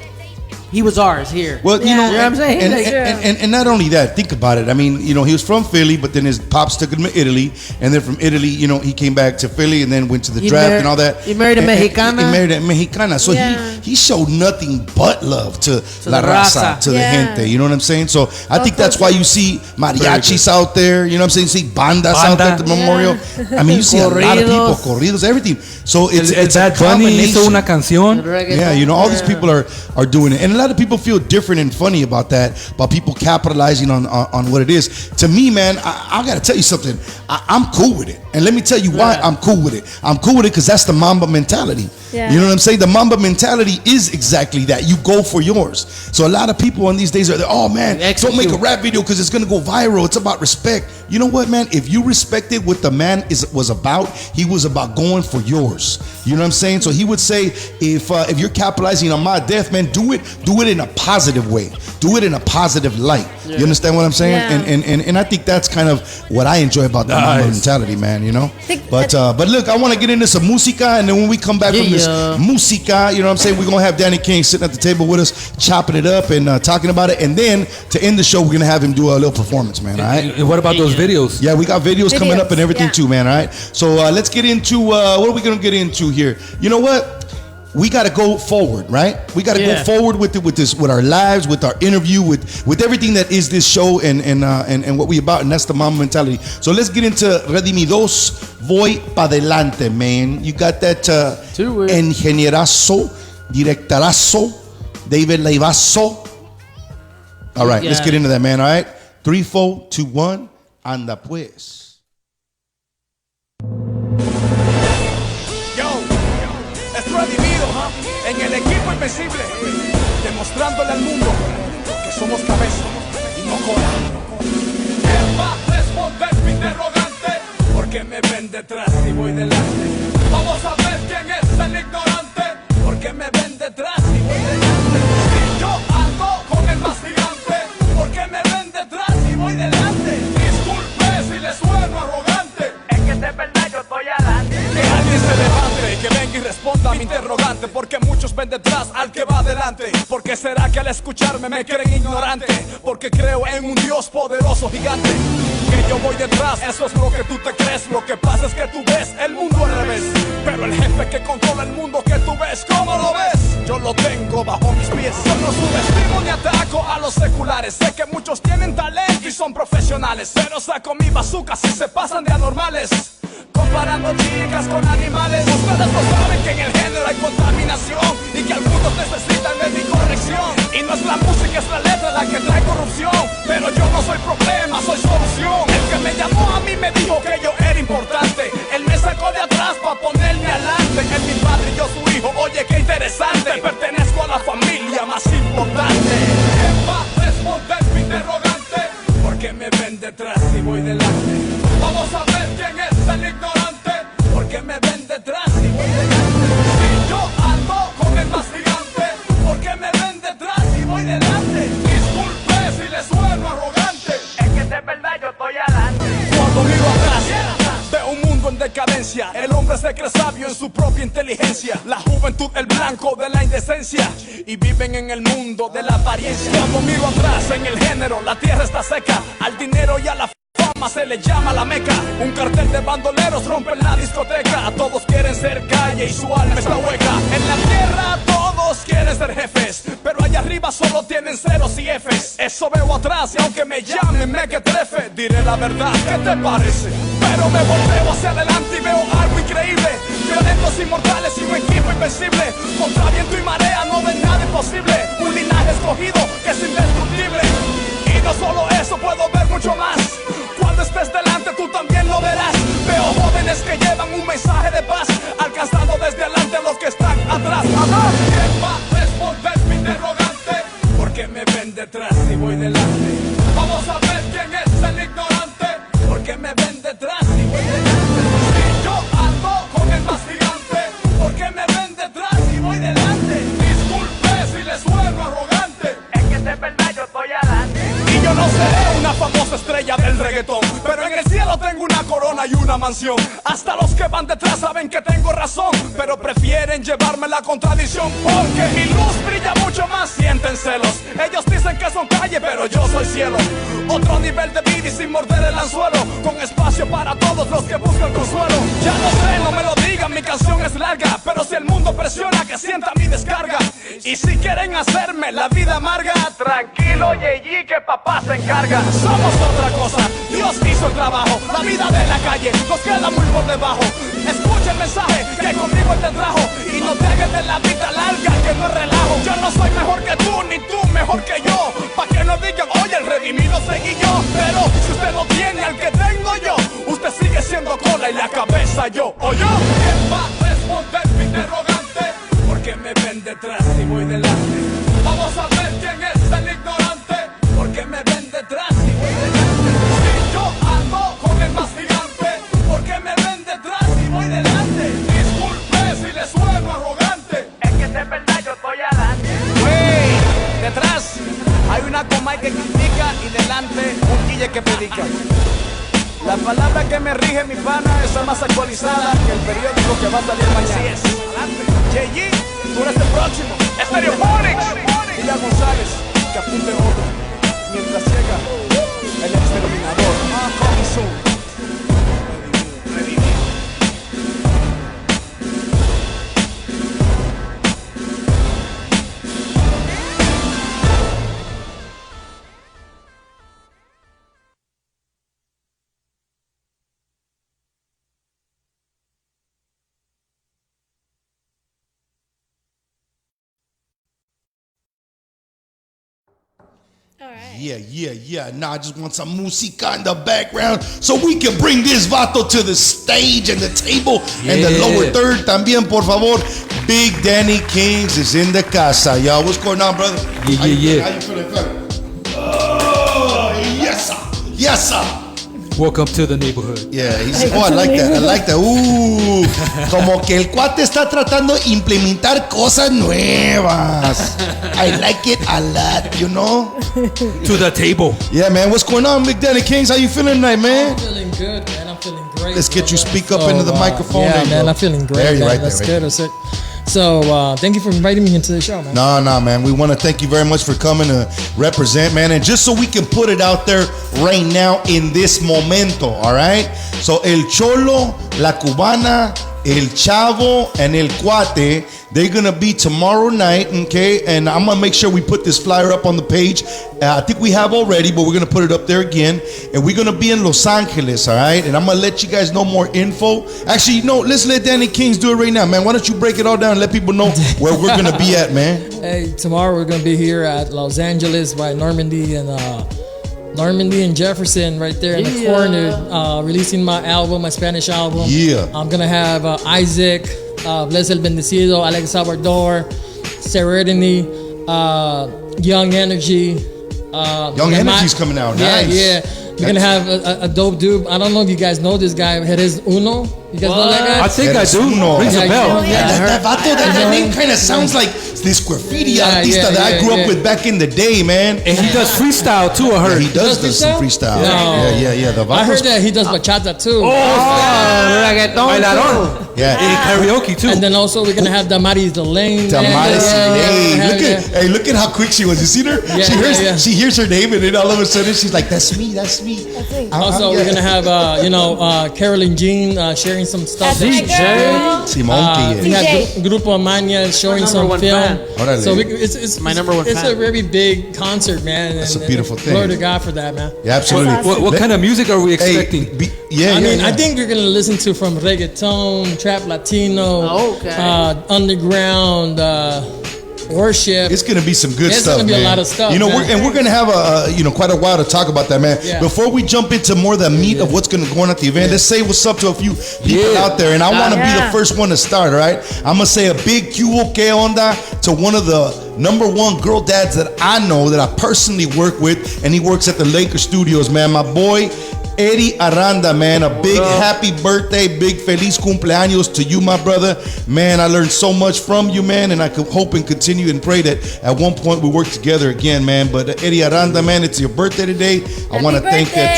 S6: he was ours here.
S5: Well, you
S2: Yeah.
S5: know,
S6: You know what I'm saying?
S5: And,
S6: Like-
S5: and not only that, think about it. I mean, you know, he was from Philly, but then his pops took him to Italy, and then from Italy, you know, he came back to Philly, and then went to the
S6: He
S5: draft
S6: mar-
S5: and all that.
S6: he married a
S5: And-
S6: Mexicana.
S5: He married a Mexicana, so
S2: Yeah.
S5: he showed nothing but love to la
S6: the
S5: raza,
S6: raza.
S5: to the
S2: Yeah.
S5: gente. You know what I'm saying? So I think that's why you see mariachis out there. You know what I'm saying? You see bandas out there at the
S4: Banda.
S5: memorial. I mean, you see a lot of people, corridos, everything. So it's a
S4: Bad Bunny hizo
S5: combination.
S4: una canción.
S5: Yeah, you know, all these people are doing it, and a lot of people feel different and funny about that, about people capitalizing on what it is. To me, man, I got to tell you something. I'm cool with it, and let me tell you why I'm cool with it. I'm cool with it because that's the Mamba mentality.
S2: Yeah.
S5: You know what I'm saying? The Mamba mentality is exactly that. You go for yours. So a lot of people on these days are, oh man, don't make a rap video because it's gonna go viral. It's about respect. You know what, man? If you respected what the man was about, he was about going for yours. You know what I'm saying? So he would say, if you're capitalizing on my death, man, do it in a positive way. Do it in a positive light. You understand what I'm saying?
S2: Yeah.
S5: And I think that's kind of what I enjoy about the Mamba mentality, man. You know. But look, I want to get into some música, and then when we come back from this música, you know what I'm saying, we're gonna have Dany King sitting at the table with us, chopping it up and talking about it, and then to end the show, we're gonna have him do a little performance, man. All right.
S4: And what about those videos?
S5: Yeah, we got videos coming up and everything
S2: yeah.
S5: too, man. All right. So let's get into what are we gonna get into here? You know what? We got to go forward, right? We got to go forward with our lives, with our interview, with everything that is this show and what we about, and that's the Mamba mentality. So let's get into Redimidos, Voy Pa' Delante, man. You got that ingenierazo, directarazo, David Leivazo. All right, let's get into that, man. All right, 3, 4, 2, 1, anda pues.
S1: Redimido, en el equipo invencible, demostrándole al mundo que somos cabeza y no cola. ¿Quién va a responder mi interrogante? Porque me ven detrás y voy delante. Vamos a ver quién es el ignorante. Porque me ven detrás y voy delante. Si yo ando con el más gigante, porque me ven detrás y voy delante. Disculpe si le sueno arrogante, es que de verdad yo estoy adelante. Que alguien se levante, que venga y responda a mi interrogante. Porque muchos ven detrás al que va adelante. ¿Por qué será que al escucharme me creen ignorante? Porque creo en un Dios poderoso, gigante. Que yo voy detrás, eso es lo que tú te crees. Lo que pasa es que tú ves el mundo al revés. Pero el jefe que controla el mundo que tú ves, ¿cómo lo ves? Yo lo tengo bajo mis pies. Yo no subestimo ni ataco a los seculares. Sé que muchos tienen talento y son profesionales, pero saco mi bazooka si se pasan de anormales, comparando chicas con animales. Ustedes no saben que en el género hay contaminación y que algunos necesitan de mi corrección. Y no es la música, es la letra la que trae corrupción. Pero yo no soy problema, soy solución. El que me llamó a mí me dijo que yo era importante. Él me sacó de atrás para ponerme adelante. Él mi padre y yo su hijo, oye qué interesante. Pertenezco a la familia más importante. ¿Quién va a responder mi interrogante? Porque me ven detrás y voy delante. Vamos a ver quién es el ignorante. Porque me ven detrás y voy delante. Si yo ando con el más gigante, porque me ven detrás y voy delante. Disculpe si le sueno arrogante, es que de verdad yo estoy adelante. Cuando miro atrás, veo un mundo en decadencia. El hombre se cree sabio en su propia inteligencia. La juventud el blanco de la indecencia y viven en el mundo de la apariencia. Cuando miro atrás en el género, la tierra está seca. Al dinero y a la fama se le llama la meca. Un cartel de bandoleros rompe la discoteca. Todos quieren ser calle y su alma está hueca. En la tierra todos quieren ser jefes, pero allá arriba solo tienen ceros y Fs. Eso veo atrás y aunque me llamen me que trefe, diré la verdad, ¿qué te parece? Pero me volteo hacia adelante y veo algo increíble. Violentos inmortales y no
S7: con un mensaje de paz, alcanzando desde adelante a los que están atrás. ¿Quién va a responder mi interrogante? ¿Por qué me ven detrás y voy delante? Vamos a ver quién es el ignorante. ¿Por qué me ven detrás y voy delante? Si yo ando con el más gigante, ¿por qué me ven detrás y voy delante? Disculpe si les sueno arrogante, es que de verdad yo estoy adelante. Y yo no seré una famosa estrella del reggaetón, pero en el cielo tengo una corona y una mansión. Hasta los que van detrás saben que tengo razón, pero prefieren llevarme la contradicción, porque mi luz brilla mucho más, sienten celos. Ellos dicen que son calle, pero yo soy cielo. Otro nivel de vida y sin morder el anzuelo, con espacio para todos los que buscan consuelo. Ya no sé, no me lo digan, mi canción es larga, pero si el mundo presiona que sienta mi descarga. Y si quieren hacerme la vida amarga, tranquilo, Yeyi, que papá se encarga. Somos otra cosa, Dios hizo el trabajo. La vida de la calle nos queda muy por debajo. Escucha el mensaje que conmigo te trajo, y no te hagas de la vida larga, que no es relajo. Yo no soy mejor que tú, ni tú mejor que yo, pa' que no digan, oye, el redimido seguí yo. Pero si usted no tiene al que tengo yo, usted sigue siendo cola y la cabeza yo. ¿O yo? ¿Quién va a responder mi interrogante? ¿Por qué me ven detrás y voy delante? Vamos a ver quién es el ignorante. ¿Por qué me ven detrás y voy delante? Si yo ando con el más gigante, ¿por qué me ven detrás y voy delante? Disculpe si le sueno arrogante, es que de verdad yo estoy adelante. Wey, detrás hay una comay que critica y delante un guille que predica. La palabra que me rige, mi pana, está más actualizada que el periódico que va a salir mañana. Así es. Yeyi, tú eres el próximo. Estereophonics. Dile a González que apunte otro mientras llega el exterminador. Coming soon.
S5: Yeah. Nah, I just want some música in the background so we can bring this vato to the stage and the table and the lower third también, por favor. Big Dany Kings is in the casa, y'all. What's going on, brother?
S4: Yeah.
S5: How you feeling? Oh, yes, sir. Yes, sir.
S4: Welcome to the neighborhood.
S5: Yeah, I like that. I like that. Como que el cuate está tratando de implementar cosas nuevas. I like it a lot, you know?
S4: To the table.
S5: Yeah, man. What's going on, Big Dany Kings? How you feeling tonight, man?
S8: I'm feeling good, man. I'm feeling great.
S5: Let's get you speak up into the microphone.
S8: Yeah, man. I'm feeling great.
S5: There, you're right
S8: That's
S5: there,
S8: good. That's it. So, thank you for inviting me into the show, man.
S5: No, man. We want to thank you very much for coming to represent, man. And just so we can put it out there right now in this momento, all right? So, El Cholo, La Cubana, El Chavo, and El Cuate, they're going to be tomorrow night, okay? And I'm going to make sure we put this flyer up on the page. I think we have already, but we're going to put it up there again. And we're going to be in Los Angeles, all right? And I'm going to let you guys know more info. Actually, no, let's let Dany Kings do it right now, man. Why don't you break it all down and let people know where we're going to be at, man?
S8: Hey, tomorrow we're going to be here at Los Angeles by Normandy and Jefferson right there in the corner, releasing my album, my Spanish album.
S5: Yeah.
S8: I'm going to have Isaac, Bless el Bendecido, Alex Salvador, Serenity, Young Energy.
S5: Young Energy's coming out. Nice.
S8: Yeah. We're going to have a dope dude. I don't know if you guys know this guy. Jerez Uno. You guys know that guy?
S4: I think I do. Rings a bell.
S5: That name kind of sounds like this graffiti artista that I grew up with back in the day, man.
S4: And he does freestyle too, I heard.
S5: He does some freestyle.
S8: No.
S5: Yeah.
S8: I heard that he does bachata too.
S4: Bailador.
S5: Yeah.
S4: And karaoke too.
S8: And then also we're gonna have Damaris Delane.
S5: Look at how quick she was. You seen her?
S8: Yeah,
S5: she hears her name, and then all of a sudden she's like, "That's me."
S8: Also, we're gonna have Carolyn Jean sharing some stuff.
S2: That's my girl.
S5: Simón,
S8: we have Grupo Amania showing some film. So it's
S6: my number one
S8: It's
S6: fan.
S8: a very big concert, man.
S5: That's a beautiful thing.
S8: Glory to God for that, man.
S5: Yeah, absolutely.
S4: What kind of music are we expecting?
S8: I think you're gonna listen to from reggaeton, trap Latino, underground, worship.
S5: It's gonna be some good
S8: There's
S5: stuff,
S8: gonna be
S5: man.
S8: a lot of stuff,
S5: You know,
S8: man.
S5: we're gonna have quite a while to talk about that, man.
S8: Yeah.
S5: Before we jump into more of the meat of what's gonna go on at the event, let's say what's up to a few people out there, and I want to be the first one to start. All right, I'm gonna say a big que onda to one of the number one girl dads that I know that I personally work with, and he works at the Laker Studios, man. My boy Eddie Aranda, man, a big happy birthday, big feliz cumpleaños to you, my brother. Man, I learned so much from you, man, and I could hope and continue and pray that at one point we work together again, man. But Eddie Aranda, man, it's your birthday today. I want to thank that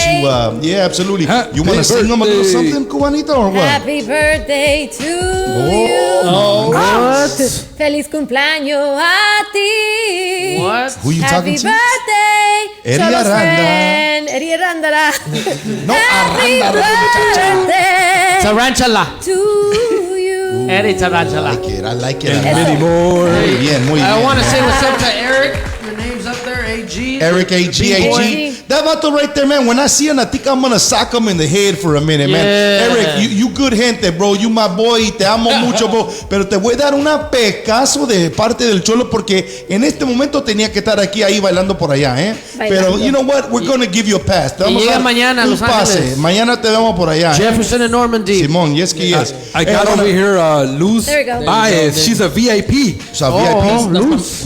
S5: you, yeah, absolutely. You want to sing them a little something, Cubanito, or what?
S2: Happy birthday to you.
S6: Oh, what?
S2: Feliz cumpleaños a ti.
S6: What?
S5: Who you talking
S2: Happy
S5: to?
S2: birthday,
S5: Eddie
S2: Cholo's
S5: Aranda.
S2: friend, Eddie Aranda.
S5: No,
S2: Happy
S5: Aranda,
S2: birthday
S6: Tarantula.
S2: to you.
S6: Eddie Tarantula.
S5: I like it.
S3: Many more.
S5: Muy bien, muy bien.
S6: I want to say what's up to Eric. Your name's up there, AG.
S5: Eric AG. That vato right there, man. When I see him, I think I'm gonna sock him in the head for a minute, man.
S6: Yeah.
S5: Eric, you good gente, bro. You my boy. Te amo mucho, bro. Pero te voy a dar una pecazo de parte del Cholo porque en este momento tenía que estar aquí ahí bailando por allá, ¿eh? Pero you know what? We're gonna give you a pass. Te vamos a
S6: llega
S5: dar
S6: mañana a
S5: un
S6: Los
S5: pase.
S6: Ángeles.
S5: Mañana te vemos por allá.
S6: Jefferson and Normandy.
S5: Simón, yes que yes.
S4: I got over here Luz
S2: There we go.
S4: Baez. She's a VIP.
S5: So VIP.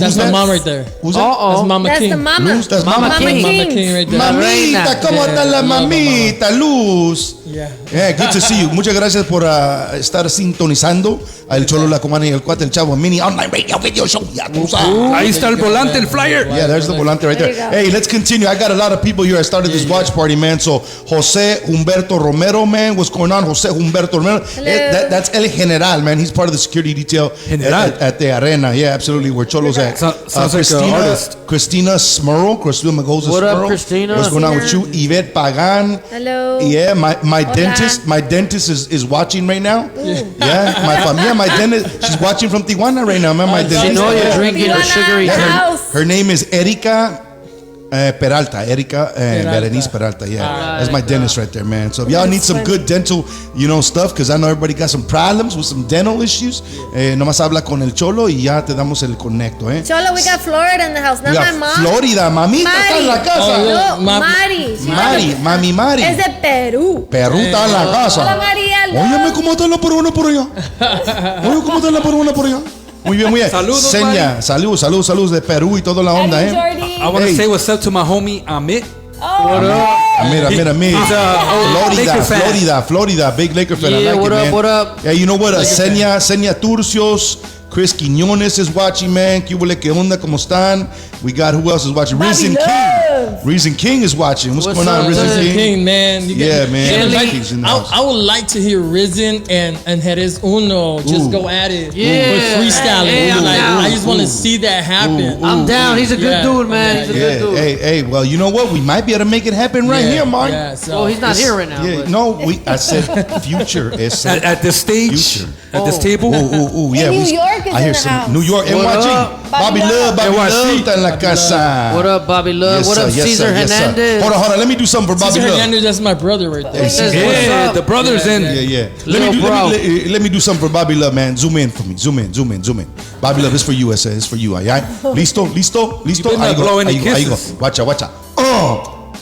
S8: That's my mom right there.
S5: Who's that?
S8: That's Mama
S2: That's
S8: King.
S2: the mama.
S5: Luz, that's
S6: Mama
S5: Mama
S6: King.
S8: Mama King right there.
S5: Mamita, ¿cómo está la mamita? Luz.
S8: Yeah.
S5: Yeah, good to see you. Muchas gracias por estar sintonizando a El Cholo, la Cubana y el Cuate, el Chavo Mini Online Radio Video Show. Ya tú sabes.
S4: Ahí está el volante, el flyer.
S5: Yeah, there's the volante right there.
S2: There you go.
S5: Hey, let's continue. I got a lot of people here. I started this watch party, man. So, Jose Humberto Romero, man. What's going on? Jose Humberto Romero. That's El General, man. He's part of the security detail
S4: General.
S5: at the arena. Yeah, absolutely. Where Cholo's at.
S4: Sounds like an artist.
S5: Christina Smurl. Christina Magosa
S6: What up,
S5: Smurl.
S6: Christina?
S5: What's going on with you? Yvette Pagan.
S2: Hello.
S5: Yeah, my
S2: Hola.
S5: dentist is watching right now. Yeah, my dentist, she's watching from Tijuana right now, man. My
S6: You
S5: dentist.
S6: know you're drinking a sugary
S2: Tijuana.
S6: drink.
S2: House.
S5: Her name is Erika Peralta. Erika Berenice Peralta. Yeah, that's my dentist right there, man. So if y'all need some good dental, stuff, because I know everybody got some problems with some dental issues. Nomás habla con el Cholo y ya te damos el conecto, eh.
S2: Cholo, we got Florida in the house. Not
S5: We
S2: my
S5: got
S2: mom.
S5: Florida, mamita está en la casa.
S8: Oh,
S2: No,
S8: Mari.
S2: Mari.
S5: Mari.
S2: Es de Perú.
S5: Perú está en la casa.
S2: Hola, María.
S5: Óyeme cómo está la peruana por allá. Oye cómo está la peruana por allá. Muy bien, muy bien.
S4: Saludos,
S5: Seña, saludos de Perú y toda la onda,
S2: Hey,
S5: eh.
S2: Jordi.
S4: I want to
S5: Hey.
S4: say what's up to my homie Amit.
S5: Mira.
S4: He's a Laker fan.
S5: Florida, big Laker fan. I
S6: Yeah,
S5: like
S6: what
S5: it,
S6: up,
S5: man.
S6: what up?
S5: Yeah, you know what? Seña Turcios, Chris Quiñones is watching, man. ¿Qué huele, qué onda? ¿Cómo están? We got, who else is watching?
S2: Bobby
S5: Risen
S2: Love.
S5: King. Risen King is watching. What's going on,
S6: up,
S5: Risen
S6: Risen
S5: King?
S8: King, man.
S5: Yeah, man.
S8: Like,
S5: King's in the house.
S8: I would like to hear Risen and Jerez Uno just go at it with freestyling.
S6: Hey, I'm down.
S8: I just want to see that happen.
S6: I'm down. He's a good
S8: Yeah.
S6: dude, man. He's a
S5: Yeah,
S6: good dude.
S5: hey, well, you know what? We might be able to make it happen right here, Mark.
S8: Yeah, so
S6: Oh, he's not here right now.
S5: Yeah,
S6: but-
S5: no, I said future.
S4: At this stage,
S5: Future.
S4: at this table.
S5: Yeah.
S2: New York is
S5: I
S2: in
S5: hear
S2: the
S5: some
S2: house.
S5: New York,
S6: What
S5: NYG.
S6: up?
S5: Bobby Love
S4: NYC.
S5: está en la casa.
S6: What up, Bobby Love?
S5: Yes,
S6: What
S5: sir,
S6: up,
S5: yes,
S6: Cesar
S5: sir, yes, sir.
S6: Hernandez?
S5: Hold on. Let me do something for Bobby
S8: Cesar
S5: Love.
S8: Hernandez, that's my brother right there.
S5: Hey,
S6: Says,
S5: Cesar.
S6: what's
S4: Yeah,
S6: up?
S4: the brothers in.
S5: Yeah.
S6: Little bro.
S5: Let me do something for Bobby Love, man. Zoom in for me. Zoom in. Bobby Love, it's for you, ese. It's for you, alright? Listo.
S4: better not blow any
S5: Ahí go.
S4: kisses.
S5: Watch out.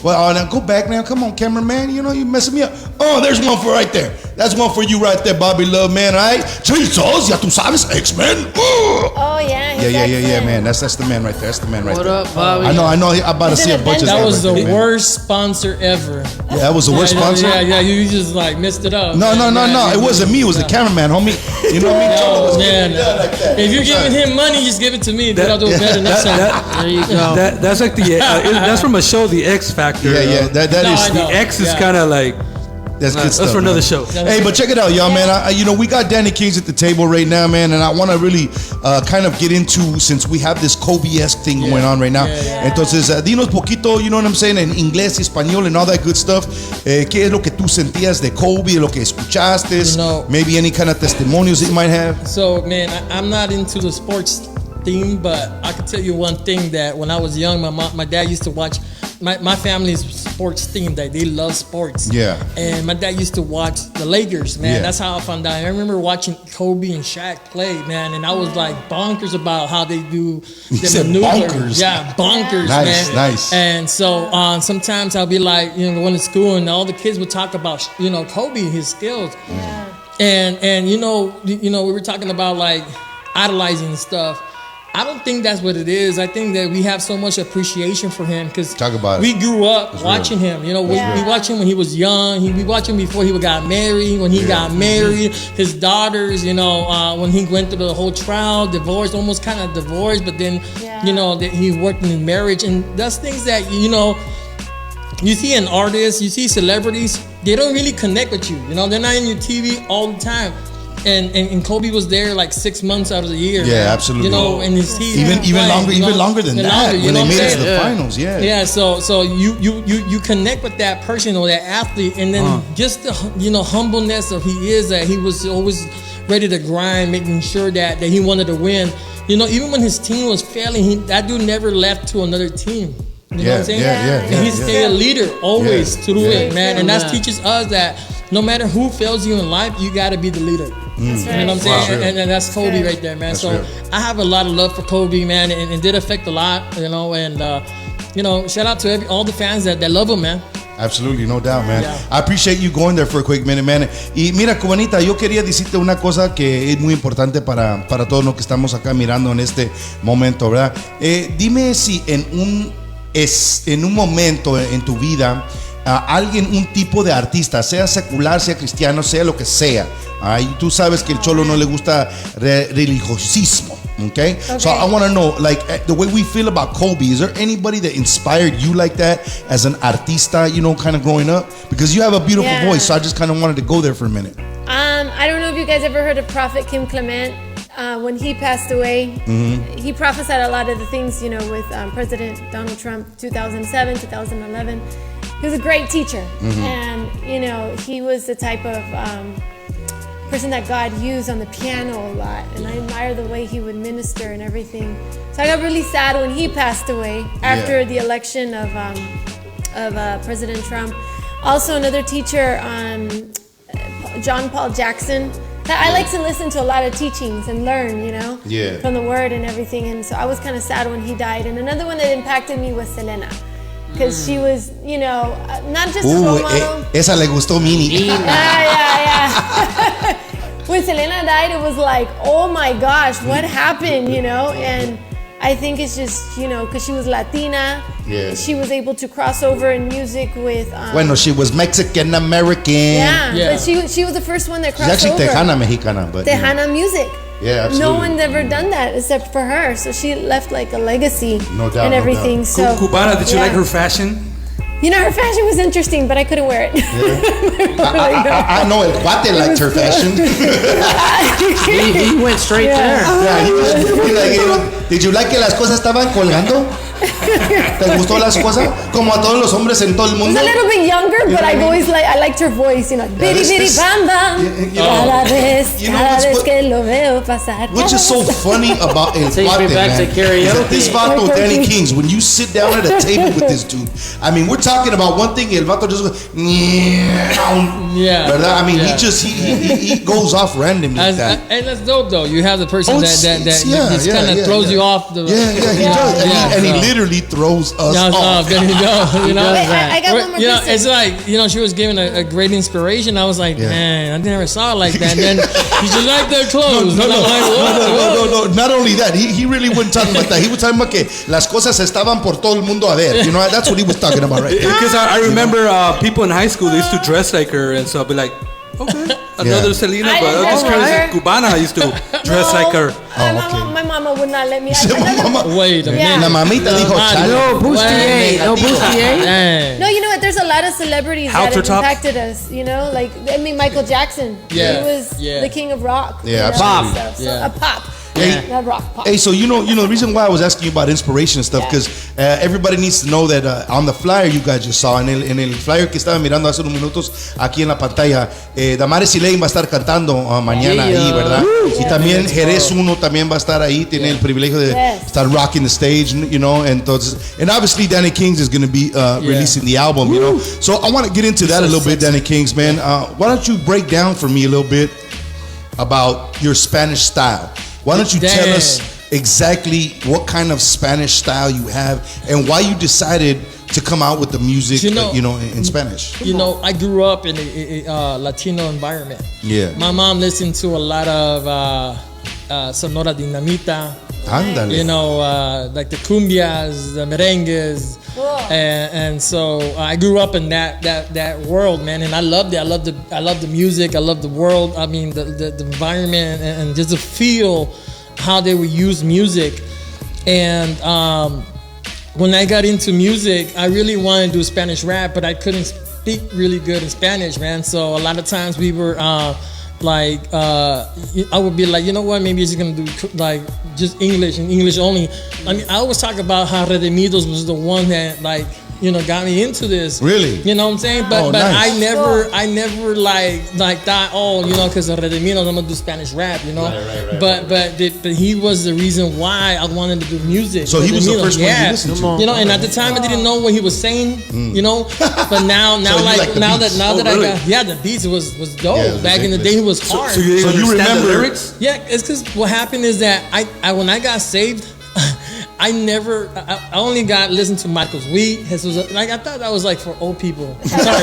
S5: Well, now go back now. Come on, cameraman. You messing me up. Oh, there's one for right there. That's one for you right there, Bobby Love, man, alright? Jesus, ya tú sabes, X-Men.
S2: Oh, yeah. he's
S5: Yeah,
S2: excellent.
S5: man. That's the man right there. That's the man right
S6: What
S5: there.
S6: up, Bobby?
S5: I know. I'm about to
S2: He's
S5: see a
S2: an
S5: bunch of
S8: That
S5: stuff
S8: was
S5: right
S8: the
S5: there, man.
S8: worst sponsor ever.
S5: Yeah, that was the worst sponsor.
S8: Yeah, you just like missed it up.
S5: No. It wasn't me. It was the cameraman, homie. You know what I mean? Cholo was
S8: Oh,
S5: getting
S8: man.
S5: it done like that.
S8: If you're giving him money, just give it to me. Then I'll do it better next time.
S6: There you go.
S4: That's like that's from a show, The X Factor.
S5: Yeah. That
S8: No,
S5: is
S8: I know.
S4: The X is
S8: Yeah.
S4: kind of like
S5: that's good stuff.
S4: that's for another
S5: man.
S4: show.
S5: Hey, but check it out, y'all, man. We got Dany Kings at the table right now, man, and I want to really kind of get into, since we have this Kobe-esque thing going on right now. Entonces, dinos poquito, you know what I'm saying, en inglés, español, and all that good stuff. ¿Qué es lo que tú sentías de Kobe, lo que escuchaste?
S8: You know-
S5: Maybe any kind of testimonials that you might have.
S8: So, man, I'm not into the sports theme, but I can tell you one thing that when I was young, my dad used to watch. My family's sports themed. They love sports.
S5: Yeah.
S8: And my dad used to watch the Lakers, man.
S5: Yeah.
S8: That's how I found out. I remember watching Kobe and Shaq play, man, and I was like bonkers about how they do
S5: You
S8: the
S5: said
S8: maneuver.
S5: bonkers.
S8: Yeah, bonkers,
S5: Nice,
S8: man.
S5: nice.
S8: And so sometimes I'll be like, going to school, and all the kids would talk about, Kobe, his skills.
S2: Yeah.
S8: And we were talking about like idolizing and stuff. I don't think that's what it is. I think that we have so much appreciation for him because we grew up watching him. We watched him when he was young. We watched him before he got married. When he got married, his daughters. When he went through the whole trial, divorce, almost kind of divorced, but then that he worked in marriage, and that's things that you see in artists, you see celebrities. They don't really connect with you. They're not in your TV all the time. And Kobe was there like 6 months out of the year.
S5: Yeah,
S8: man.
S5: absolutely.
S8: And his team
S5: even longer than that when they made it to the finals. Yeah.
S8: Yeah. So you connect with that person or that athlete, and then just the humbleness of he is that he was always ready to grind, making sure that he wanted to win. Even when his team was failing, that dude never left to another team. You know what I'm saying? And he stayed a leader always through it, man. And that teaches us that no matter who fails you in life, you got to be the leader.
S2: That's right.
S8: You know what I'm saying?
S5: Wow.
S8: And that's Kobe right there, man.
S5: That's
S8: so
S5: real.
S8: I have a lot of love for Kobe, man, and it did affect a lot, and shout out to all the fans that love him, man.
S5: Absolutely, no doubt, man.
S8: Yeah.
S5: I appreciate you going there for a quick minute, man. Y mira, Cubanita, yo quería decirte una cosa que es muy importante para todos los que estamos acá mirando en este momento, ¿verdad? Dime si en un momento en tu vida alguien, un tipo de artista, sea secular, sea cristiano, sea lo que sea. Tú sabes que el Cholo no le gusta religiosismo. Okay? So I want to know, like, the way we feel about Kobe, is there anybody that inspired you like that as an artista, kind of growing up? Because you have a beautiful voice, so I just kind of wanted to go there for a minute.
S2: I don't know if you guys ever heard of Prophet Kim Clement. When he passed away, he prophesied a lot of the things, with President Donald Trump, 2007, 2011. He was a great teacher, and he was the type of person that God used on the piano a lot, and I admire the way he would minister and everything. So I got really sad when he passed away after the election of President Trump. Also, another teacher, John Paul Jackson. I like to listen to a lot of teachings and learn, from the Word and everything. And so I was kind of sad when he died. And another one that impacted me was Selena. Because she was, not just a role model.
S5: Esa le gustó Mini.
S2: Yeah. When Selena died, it was like, oh my gosh, what happened, And I think it's just, because she was Latina.
S5: Yeah.
S2: She was able to cross over in music with...
S5: Bueno, she was Mexican-American.
S2: Yeah, but she was the first one that crossed over.
S5: She's actually Tejana Mexicana. But,
S2: Tejana music.
S5: Yeah, absolutely.
S2: No one's ever done that except for her. So she left like a legacy
S5: No doubt,
S2: and everything.
S5: no
S2: So
S4: Cubana, did you like her fashion?
S2: Her fashion was interesting, but I couldn't wear it.
S5: I know El Cuate liked her fashion.
S6: He went straight there.
S5: Yeah, he was really like, did you like que las cosas estaban colgando? ¿Te gustó las cosas? Como a todos los hombres en todo el
S2: I was
S5: mundo.
S2: a little bit younger, but I've always I liked her voice, Bidi bidi bam bam. Cada vez que lo veo pasar.
S5: What's just so funny about El
S6: Take me
S5: Cuate,
S6: back
S5: man,
S6: to karaoke.
S5: is that this vato, Dany Kings, when you sit down at a table with this dude, I mean, we're talking about one thing, el vato just goes, ¿verdad? I mean, he goes off randomly like that.
S8: And that's dope, though. You have the person
S5: Oh,
S8: that
S5: yeah,
S8: just kind of throws you off the...
S5: He does. And he literally throws us off.
S8: There you go.
S2: I got one more person.
S8: It's like, she was giving a great inspiration. I was like, man, I never saw it like that. And then you just like their clothes.
S5: No. Not only that, he really wasn't talking about that. He was talking about que las cosas estaban por todo el mundo a ver. That's what he was talking about right there.
S4: Because I remember people in high school, they used to dress like her, and so I'll be like, okay, another Selena,
S2: I
S4: but
S2: didn't
S4: this
S2: know
S4: girl
S2: her.
S4: is Cubana used to dress like her.
S2: My mama would not let me.
S8: Wait a minute.
S5: La mamita dijo,
S6: No bustier. No bustier.
S2: No, you know what? There's a lot of celebrities that have impacted us. Michael Jackson.
S8: Yeah.
S2: He was the king of rock.
S5: Yeah,
S2: Pop.
S5: absolutely.
S2: A pop. not rock pop.
S5: Hey, so you know the reason why I was asking you about inspiration and stuff, because everybody needs to know that on the flyer you guys just saw, en el flyer que estaban mirando hace unos minutos aquí en la pantalla, Damares y Lane va a estar cantando mañana ahí, ¿verdad? Y también Jerez 1 también va a estar ahí, tiene el privilegio de estar rocking the stage, you know, entonces, and obviously Dany Kings is going to be releasing the album, you know. So I want to get into that a little bit, Dany Kings, man. Why don't you break down for me a little bit about your Spanish style? Why don't you tell us exactly what kind of Spanish style you have and why you decided to come out with the music, in Spanish?
S8: You know, I grew up in a Latino environment.
S5: Yeah.
S8: My mom listened to a lot of Sonora Dinamita.
S5: Ándale.
S8: You know, like the cumbias, the merengues, and so I grew up in that world, man, and I loved it. I love the music. I love the world. I mean, the environment and just the feel how they would use music. And when I got into music, I really wanted to do Spanish rap, but I couldn't speak really good in Spanish, man. So a lot of times we were I would be like, you know what, maybe it's gonna do like just English and English only. I mean, I always talk about how Redimidos was the one that got me into this.
S5: Really?
S8: You know what I'm saying? But nice. I never like thought, because of Redimidos, I'm gonna do Spanish rap, you know.
S5: Right.
S8: But he was the reason why I wanted to do music.
S5: So he was the first one you listened to.
S8: You know, and at the time I didn't know what he was saying, you know. But now
S5: So
S8: now that
S5: really?
S8: I got the beats was dope.
S5: Yeah,
S8: Back in the day, he was hard.
S3: So you remember the lyrics?
S8: Yeah, it's because what happened is that I when I got saved, I only got listened to Marcos Witt. I thought that was like for old people. Sorry.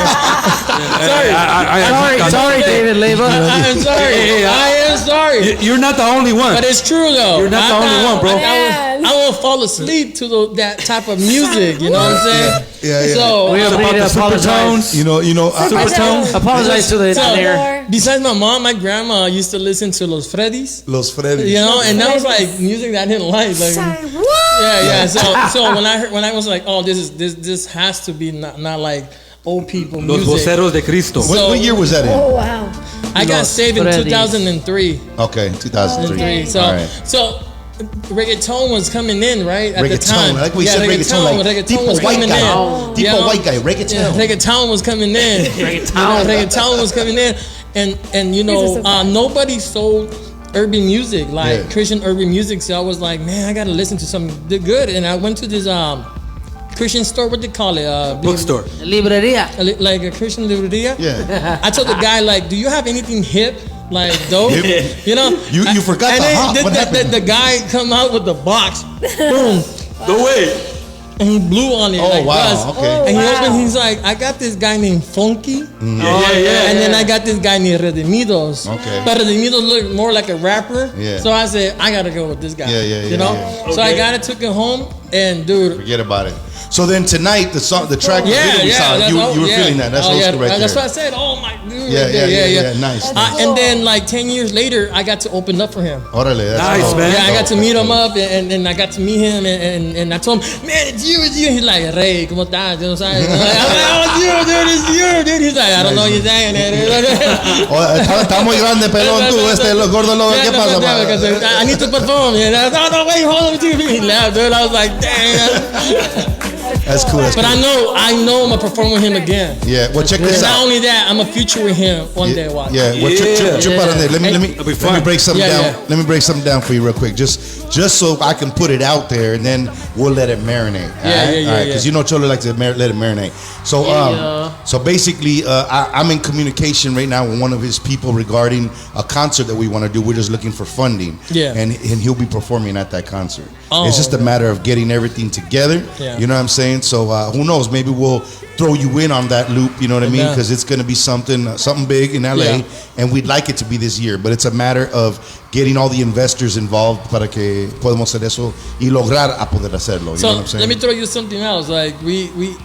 S6: Sorry, David Leyva.
S8: I'm sorry. I am sorry.
S3: You're not the only one.
S8: But it's true though.
S3: You're not the only one, bro.
S8: I will fall asleep to that type of music. You know what I'm saying?
S5: Yeah.
S8: So
S6: We
S3: About the supertones.
S5: You know,
S6: Apologize to the air.
S8: Besides my mom, my grandma used to listen to Los Freddys.
S5: Los Freddy's.
S8: You know, and that was like music that I didn't like. Yeah. So when I was like, oh, this has to be not like old people
S3: Los
S8: music.
S3: voceros de Cristo.
S5: What year was that in?
S2: Oh wow.
S8: I got saved in 2003.
S5: Okay, 2003.
S8: So
S5: All right.
S8: so reggaeton was coming in, right? At the time.
S5: Reggaeton. Like we said, reggaeton. Like
S8: reggaeton was
S5: white
S8: coming
S5: guy.
S8: in.
S5: Tipo white guy. Reggaeton.
S8: Yeah, reggaeton was coming in. Reggaeton was coming in. And nobody sold urban music, like Christian urban music. So I was like, man, I gotta listen to something good. And I went to this Christian store, what they call it?
S3: Bookstore.
S6: Librería.
S8: Like a Christian librería.
S5: Yeah.
S8: I told the guy, like, do you have anything hip? Like dope?
S5: Hip?
S8: You know?
S5: You forgot
S8: and
S5: the
S8: then
S5: hop. What happened?
S8: the guy come out with the box. Boom.
S3: No way.
S8: And he blew on it.
S5: Oh,
S8: like
S5: wow.
S8: Buzz.
S5: Okay.
S8: And he opened, he's like, I got this guy named Funky.
S3: Yeah.
S8: And then I got this guy named Redimidos.
S5: Okay.
S8: But Redimidos looked more like a rapper.
S5: Yeah.
S8: So I said, I gotta go with this guy.
S5: Yeah,
S8: You know?
S5: yeah.
S8: So I got it, took it home, and dude.
S5: Forget about it. So then tonight, the track, you were feeling that. That's old school right there.
S8: That's what I said. Oh my dude.
S5: Yeah. Nice.
S8: And then like 10 years later, I got to open up for him.
S5: Orale, that's
S3: Nice,
S5: cool.
S3: man.
S8: Yeah, I got to meet him up, and I got to meet him, and I told him, man, it's you. He's like, Rey, ¿cómo estás? You know what I'm saying? I'm like, oh, it's you, dude, it's you, dude. He's like, I don't know what you're saying.
S5: Está muy grande, pelón, tú, los gordos, ¿qué pasa, man?
S8: I need to perform. And I was, no, wait, hold on. He laughed, dude. I was like, damn.
S5: That's cool.
S8: But I know I'm gonna perform with him again.
S5: Yeah, well, check this out.
S8: Not only that, I'm a future with him one day. Watch.
S5: Yeah, well, trip out on that. Let me break something down.
S8: Yeah.
S5: Let me break something down for you real quick, just so I can put it out there, and then we'll let it marinate.
S8: Yeah.
S5: Because Cholo likes to let it marinate. So basically, I'm in communication right now with one of his people regarding a concert that we want to do. We're just looking for funding.
S8: Yeah.
S5: And he'll be performing at that concert.
S8: Oh,
S5: it's just a matter of getting everything together.
S8: Yeah.
S5: You know what I'm saying? So who knows? Maybe we'll throw you in on that loop. You know what I mean? Because it's going to be something big in LA, and we'd like it to be this year. But it's a matter of getting all the investors involved para que podamos hacer eso y lograr a poder hacerlo. You know what I'm saying?
S8: Let me throw you something else. Like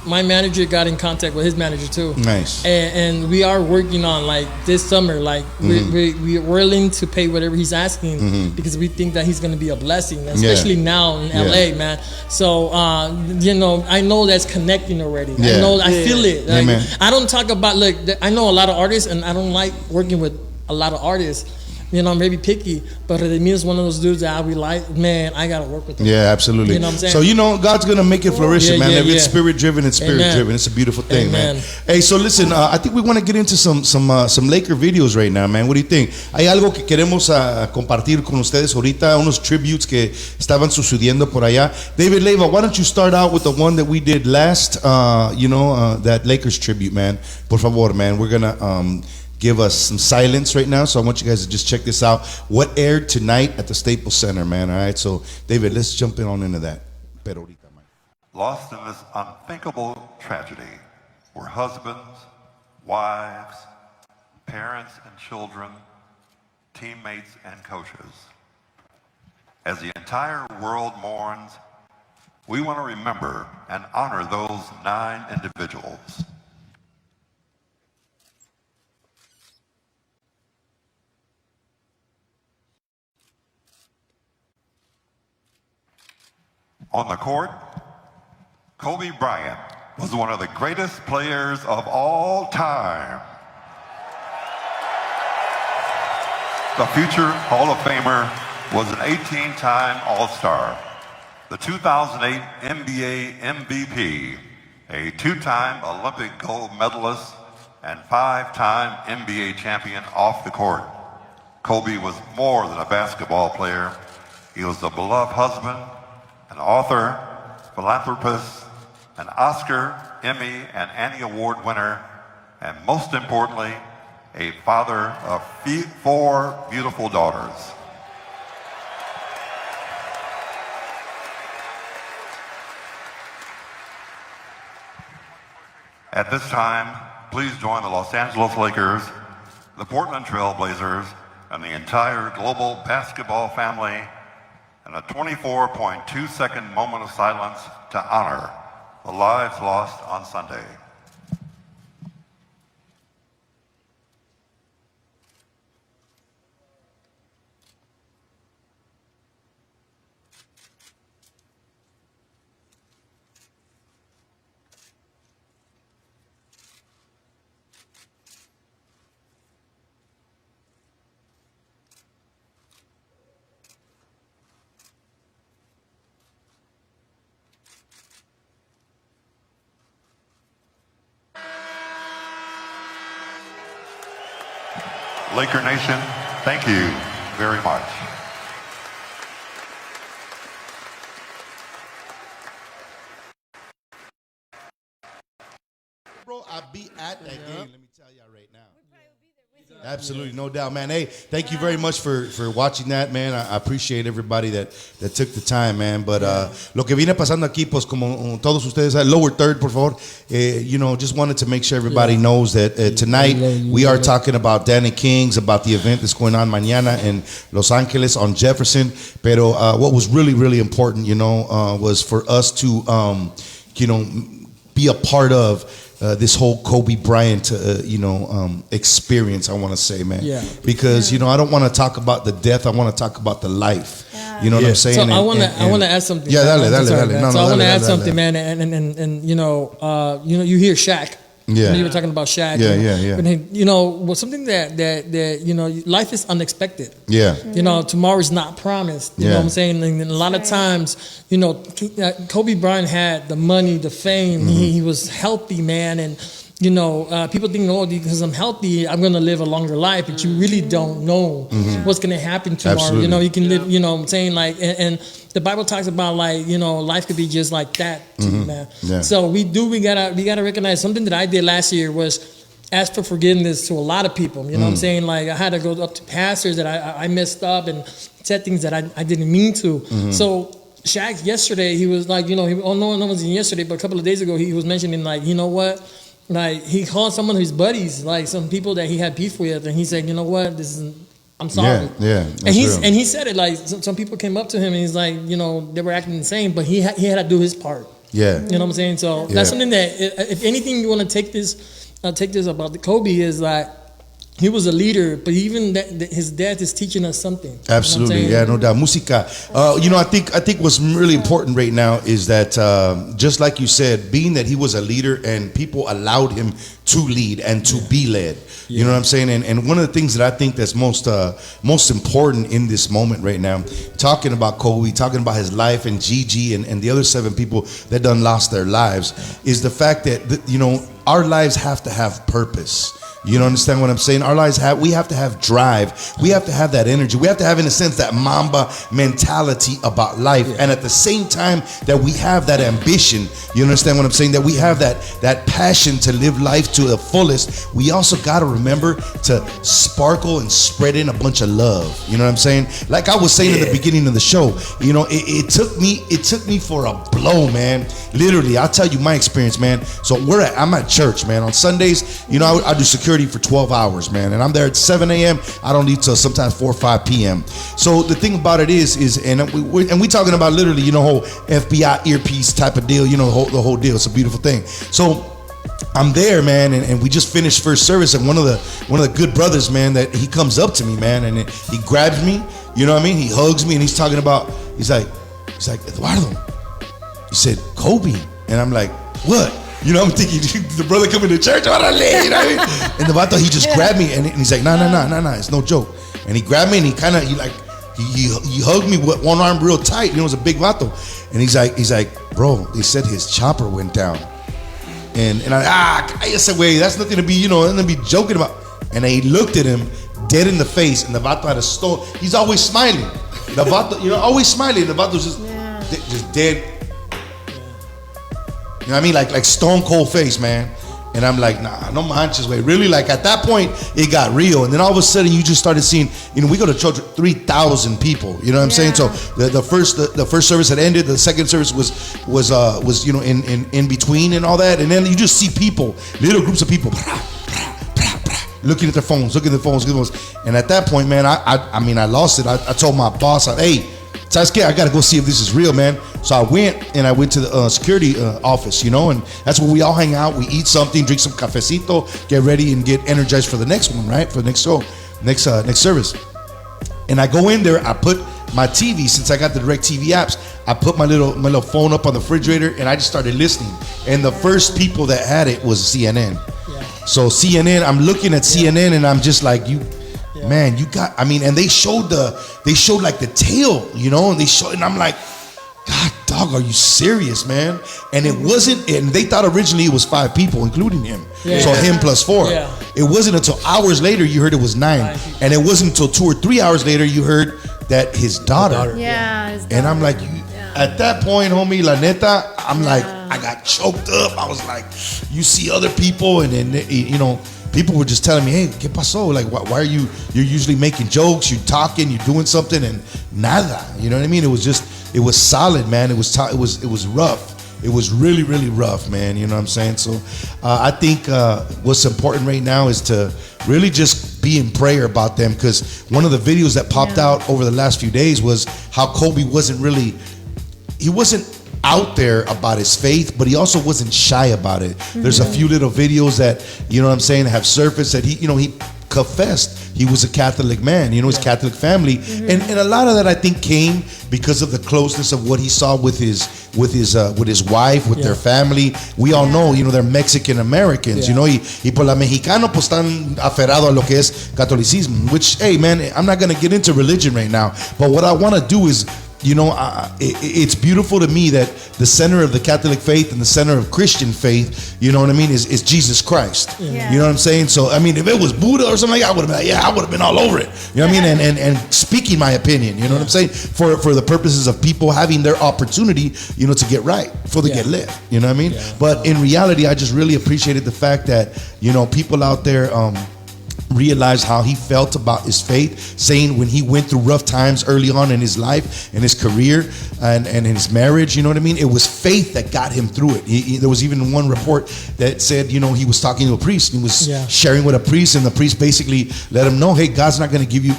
S8: my manager got in contact with his manager too.
S5: Nice.
S8: And we are working on like this summer. Like we're willing to pay whatever he's asking because we think that he's going to be a blessing, especially now in LA, man. So I know that's connecting already.
S5: Yeah.
S8: I feel it. Like,
S5: man.
S8: I don't talk about I know a lot of artists, and I don't like working with a lot of artists. You know, I'm very picky, but Redimido is one of those dudes that I'll be like, man, I gotta work with him.
S5: Yeah, absolutely.
S8: You know what I'm saying?
S5: So, you know, God's gonna make it flourish, man. If it's spirit driven, it's spirit
S8: Amen.
S5: driven. It's a beautiful thing,
S8: Amen.
S5: man. Hey, so listen, I think we want to get into some Laker videos right now, man. What do you think? Hay algo que queremos compartir con ustedes ahorita, unos tributes que estaban sucediendo por allá. David Leiva, why don't you start out with the one that we did last, that Lakers tribute, man. Por favor, man. We're gonna give us some silence right now, so I want you guys to just check this out. What aired tonight at the Staples Center, man. All right, so David, let's jump into that.
S9: Lost in this unthinkable tragedy were husbands, wives, parents and children, teammates and coaches. As the entire world mourns, we want to remember and honor those 9 individuals. On the court, Kobe Bryant was one of the greatest players of all time. The future Hall of Famer was an 18-time All-Star, the 2008 NBA MVP, a 2-time Olympic gold medalist, and 5-time NBA champion off the court. Kobe was more than a basketball player. He was a beloved husband, an author, philanthropist, an Oscar, Emmy, and Annie Award winner, and most importantly, a father of 4 beautiful daughters. At this time, please join the Los Angeles Lakers, the Portland Trail Blazers, and the entire global basketball family in a 24.2-second moment of silence to honor the lives lost on Sunday. Laker Nation, thank you very much.
S5: Bro, I'll be at that game, let me tell y'all right now. Absolutely, no doubt, man. Hey, thank you very much for watching that, man. I appreciate everybody that took the time, man. But lo que viene pasando aquí, pues como todos ustedes, lower third, por favor. Just wanted to make sure everybody knows that tonight we are talking about Dany Kings, about the event that's going on mañana in Los Angeles on Jefferson. Pero what was really, really important, was for us to, be a part of this whole Kobe Bryant, experience, I want to say, man.
S8: Yeah.
S5: Because, I don't want to talk about the death. I want to talk about the life. Yeah. You know what I'm saying?
S8: So I want to add something.
S5: Yeah, dale.
S8: No, I want to add something, man. And you hear Shaq.
S5: Yeah.
S8: You were talking about Shaq.
S5: Yeah.
S8: But something that life is unexpected.
S5: Yeah.
S8: Tomorrow is not promised. You know what I'm saying? And a lot of times, Kobe Bryant had the money, the fame. Mm-hmm. He was healthy, man. And, people think, because I'm healthy, I'm going to live a longer life. But you really don't know what's going to happen tomorrow.
S5: Absolutely.
S8: You can live, I'm saying, and the Bible talks about life could be just like that too, man.
S5: Yeah.
S8: So we gotta recognize something that I did last year was ask for forgiveness to a lot of people. You know what I'm saying? Like I had to go up to pastors that I messed up and said things that I didn't mean to. Mm-hmm. So Shaq yesterday, he was like, no one was in yesterday, but a couple of days ago he was mentioning like, you know what? Like he called some of his buddies, like some people that he had beef with, and he said, you know what? I'm sorry.
S5: Yeah.
S8: And he said it like some people came up to him and he's like, they were acting insane, but he had to do his part.
S5: Yeah.
S8: You know what I'm saying? So that's something that if anything you want to take this about the Kobe is that he was a leader, but even his death is teaching us something.
S5: Absolutely, yeah, no doubt. Música. I think what's really important right now is that just like you said, being that he was a leader and people allowed him to lead and to be led. You know what I'm saying? And one of the things that I think that's most important in this moment right now, talking about Kobe, talking about his life and Gigi and the other 7 people that done lost their lives, is the fact that our lives have to have purpose. You don't understand what I'm saying? Our lives we have to have drive. We have to have that energy. We have to have, in a sense, that Mamba mentality about life. And at the same time that we have that ambition, you understand what I'm saying? That we have that passion to live life to the fullest. We also got to remember to sparkle and spread in a bunch of love. You know what I'm saying? Like I was saying in the beginning of the show, it took me for a blow, man. Literally, I'll tell you my experience, man. So I'm at church, man. On Sundays, I do security for 12 hours, man, and I'm there at 7 a.m. I don't leave till sometimes 4 or 5 p.m. So the thing about it is we talking about literally, whole FBI earpiece type of deal, the whole deal. It's a beautiful thing. So I'm there, man, and we just finished first service, and one of the good brothers, man, that he comes up to me, man, and he grabs me, you know what I mean? He hugs me, and he's talking about, he's like, Eduardo, he said, Kobe, and I'm like, what? I'm thinking the brother coming to church, you know what I mean? And the vato, he just grabbed me, and he's like, no, it's no joke. And he grabbed me, and he hugged me with one arm real tight. It was a big vato, and he's like, bro, they said his chopper went down, and I said, wait, that's nothing to be, nothing to be joking about. And he looked at him dead in the face, and the vato had a stone. He's always smiling. The vato, always smiling. The vato's just dead. You know what I mean? Like stone cold face, man. And I'm like, nah, no manches, way. Really, like at that point, it got real. And then all of a sudden, you just started seeing, we go to church with 3,000 people. You know what I'm saying? So the first service had ended. The second service was in between and all that. And then you just see people, little groups of people, looking at their phones, And at that point, man, I lost it. I told my boss, hey, ¿sabes qué? I gotta go see if this is real, man. So I went to the security office, and that's where we all hang out. We eat something, drink some cafecito, get ready, and get energized for the next one, right? For the next show, next service. And I go in there. I put my TV, since I got the direct TV apps. I put my little phone up on the refrigerator, and I just started listening. And the first people that had it was CNN. Yeah. So CNN, I'm looking at CNN, and I'm just like, man, you got. And they showed like the tail, and I'm like, God, dog, are you serious, man? And it wasn't, and they thought originally it was 5 people, including him. Yeah. So him plus 4. Yeah. It wasn't until hours later you heard it was 9. And it wasn't until 2 or 3 hours later you heard that his daughter.
S2: Yeah, his daughter.
S5: And I'm like, at that point, homie, la neta, I'm like, I got choked up. I was like, you see other people, and then, people were just telling me, hey, ¿qué pasó? Like, why are you're usually making jokes, you're talking, you're doing something, and nada. You know what I mean? It was solid, man. It was rough. It was really, really rough, man. You know what I'm saying? So I think what's important right now is to really just be in prayer about them, because one of the videos that popped out over the last few days was how Kobe wasn't out there about his faith, but he also wasn't shy about it. There's a few little videos that, have surfaced that he confessed he was a Catholic man, his Catholic family. And a lot of that, I think, came because of the closeness of what he saw with his wife, with their family. We all know, they're Mexican Americans, y por la mexicano pues están aferrado a lo que es catolicismo, which, hey man, I'm not going to get into religion right now, but what I want to do is, it's beautiful to me that the center of the Catholic faith and the center of Christian faith, is Jesus Christ. Yeah. You know what I'm saying? So, if it was Buddha or something like that, I would have been all over it. You know what I mean? And speaking my opinion, you know what I'm saying? For the purposes of people having their opportunity, to get right, before they get left. You know what I mean? Yeah. But in reality, I just really appreciated the fact that, people out there, realized how he felt about his faith, saying when he went through rough times early on in his life and his career and in his marriage, you know what I mean? It was faith that got him through it. There was even one report that said, he was talking to a priest, and he was sharing with a priest, and the priest basically let him know, hey, God's not going to give you,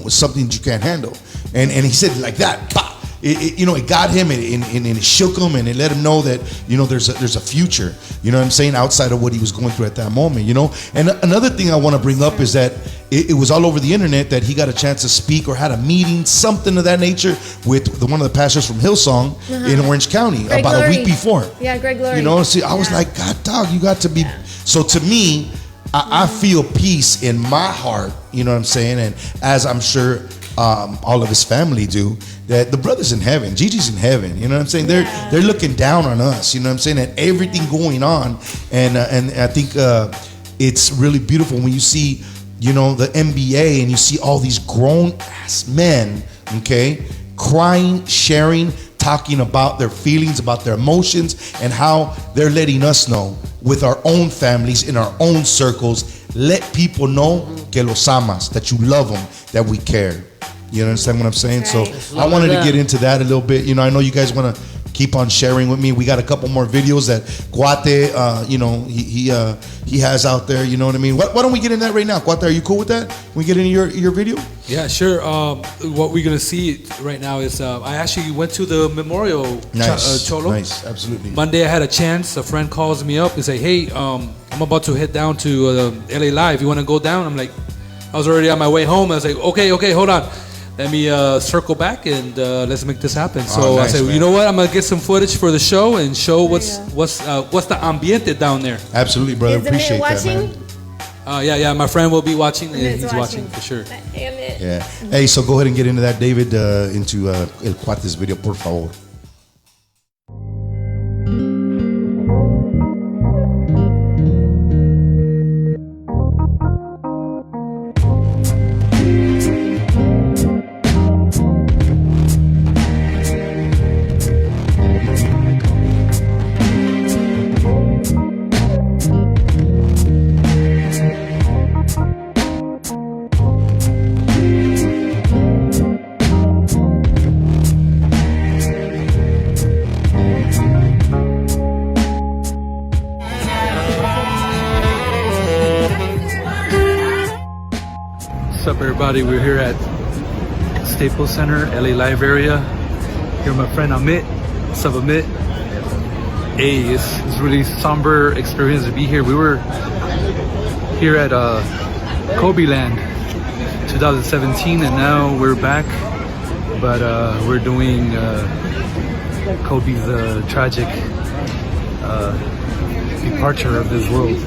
S5: something that you can't handle. And he said it like that, bah! it got him and it shook him and it let him know that, there's a future, you know what I'm saying, outside of what he was going through at that moment, And another thing I want to bring up is that it was all over the internet that he got a chance to speak or had a meeting, something of that nature, with one of the pastors from Hillsong in Orange County
S2: Greg
S5: about
S2: Laurie.
S5: a week before.
S2: Yeah, Greg Laurie.
S5: See, I was like, God, dog, you got to be. So to me, I feel peace in my heart, you know what I'm saying? And as I'm sure all of his family do, that the brother's in heaven, Gigi's in heaven, you know what I'm saying? They're looking down on us, you know what I'm saying? And everything going on, and I think it's really beautiful when you see, the NBA and you see all these grown ass men, okay, crying, sharing, talking about their feelings, about their emotions, and how they're letting us know with our own families, in our own circles, let people know que los amas, that you love them, that we care. You understand what I'm saying? Right. So I wanted to get into that a little bit. I know you guys want to keep on sharing with me. We got a couple more videos that Cuate, he has out there. You know what I mean? Why don't we get in that right now? Cuate, are you cool with that? Can we get into your video?
S4: Yeah, sure. What we're gonna see right now is I actually went to the memorial. Cholo.
S5: Nice, absolutely.
S4: Monday I had a chance. A friend calls me up and say, "Hey, I'm about to head down to LA Live. You want to go down?" I'm like, I was already on my way home. I was like, okay, hold on. Let me circle back and let's make this happen. So nice, I said, man. You know what? I'm gonna get some footage for the show and show what's the ambiente down there.
S5: Absolutely, brother. Appreciate that, man.
S4: Yeah. My friend will be watching. And he's watching for sure.
S5: Yeah. Hey, so go ahead and get into that, David. Into El Cuate's video, por favor.
S4: What's up, everybody? We're here at Staples Center, LA Live area. Here with my friend Amit. What's up, Amit? Hey, it's really somber experience to be here. We were here at Kobe Land 2017, and now we're back, but we're doing Kobe's tragic departure of this world.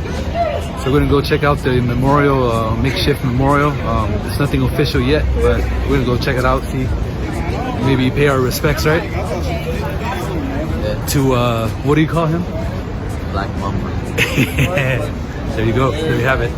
S4: So we're gonna go check out the memorial, makeshift memorial. It's nothing official yet, but we're gonna go check it out, see, maybe pay our respects, right? To, what do you call him?
S10: Black Mamba.
S4: There you go, there you have it.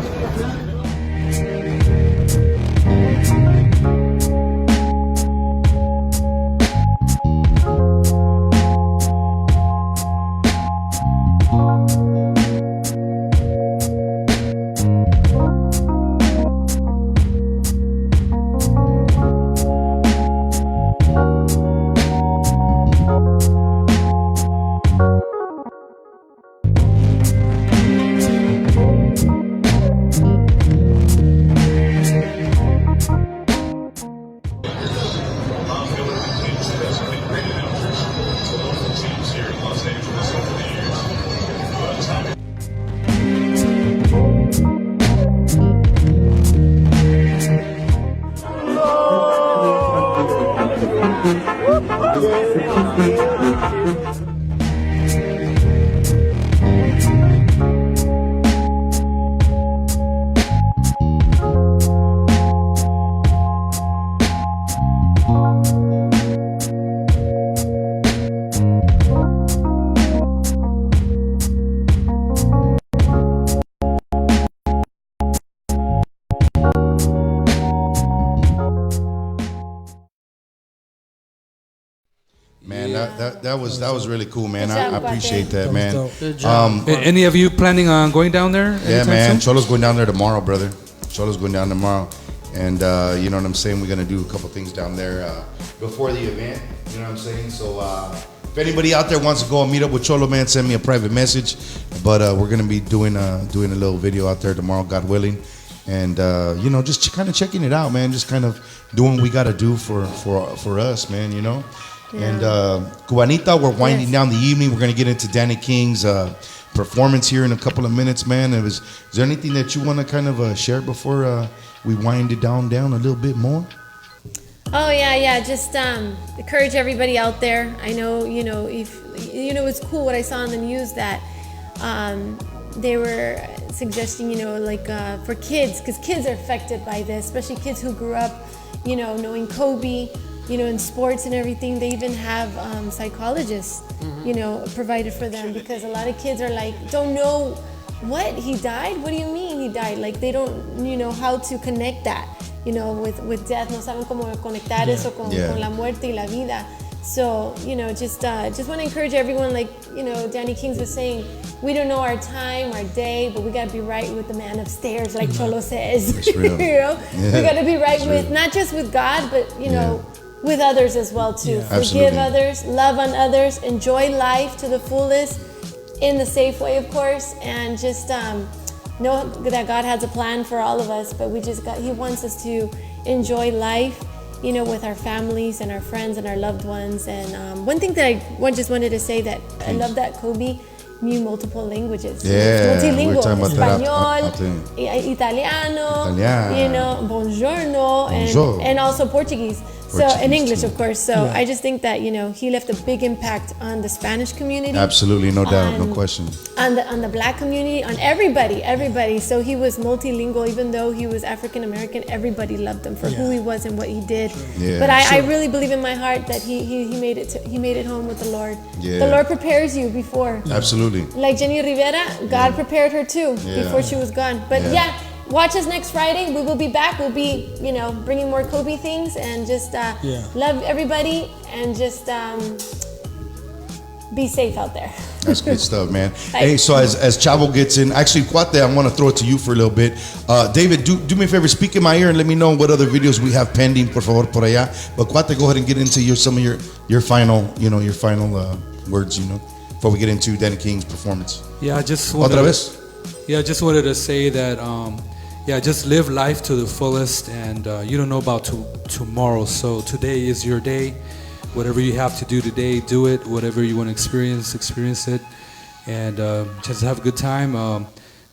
S5: Man, that was really cool, man. I appreciate that, man.
S6: Good job.
S4: Any of you planning on going down there?
S5: Yeah, man. Cholo's going down there tomorrow, brother. Cholo's going down tomorrow, and you know what I'm saying. We're gonna do a couple things down there before the event. You know what I'm saying. So if anybody out there wants to go and meet up with Cholo, man, send me a private message. But we're gonna be doing a little video out there tomorrow, God willing. and you know, just kind of checking it out, man. Just kind of doing what we got to do for us, man. You know. Yeah. And Cubanita, we're winding down the evening. We're gonna get into Dany King's performance here in a couple of minutes, man. Is there anything that you want to kind of share before we wind it down a little bit more?
S2: Oh yeah. Just encourage everybody out there. I know, if it's cool what I saw on the news that they were suggesting, for kids, because kids are affected by this, especially kids who grew up, knowing Kobe, in sports and everything. They even have psychologists, provided for them, because a lot of kids are don't know what he died. What do you mean he died? They don't, how to connect that, with death. No saben cómo conectar eso con la muerte y la vida. So, just want to encourage everyone, Dany Kings was saying, we don't know our time, our day, but we got to be right with the man upstairs, like Cholo says.
S5: That's real.
S2: We got to be right with, not just with God, but, with others as well, too.
S5: Yeah.
S2: Forgive others, love on others, enjoy life to the fullest, in the safe way, of course, and just know that God has a plan for all of us, but He wants us to enjoy life, with our families and our friends and our loved ones. And one thing that I just wanted to say, that I love that Kobe knew multiple languages.
S5: Yeah,
S2: multilingual,
S5: Español,
S2: Italiano, buongiorno, and also Portuguese. So, in English, of course. So, I just think that, he left a big impact on the Spanish community.
S5: Absolutely, no doubt, no question. On
S2: the black community, on everybody. So, he was multilingual. Even though he was African American, everybody loved him for who he was and what he did. Yeah. But I really believe in my heart that he made it home with the Lord. Yeah. The Lord prepares you before.
S5: Absolutely.
S2: Like Jenny Rivera, God prepared her too before she was gone. But watch us next Friday. We will be back. We'll be, bringing more Kobe things, and just love everybody, and just be safe out there.
S5: That's good stuff, man. Hey, so as Chavo gets in, actually, Cuate, I want to throw it to you for a little bit. David, do me a favor, speak in my ear and let me know what other videos we have pending, por favor, por allá. But Cuate, go ahead and get into some of your final words, before we get into Dany King's performance.
S4: Yeah, I just wanted to say that. Just live life to the fullest, and you don't know about tomorrow. So today is your day. Whatever you have to do today, do it. Whatever you want to experience it, and just have a good time.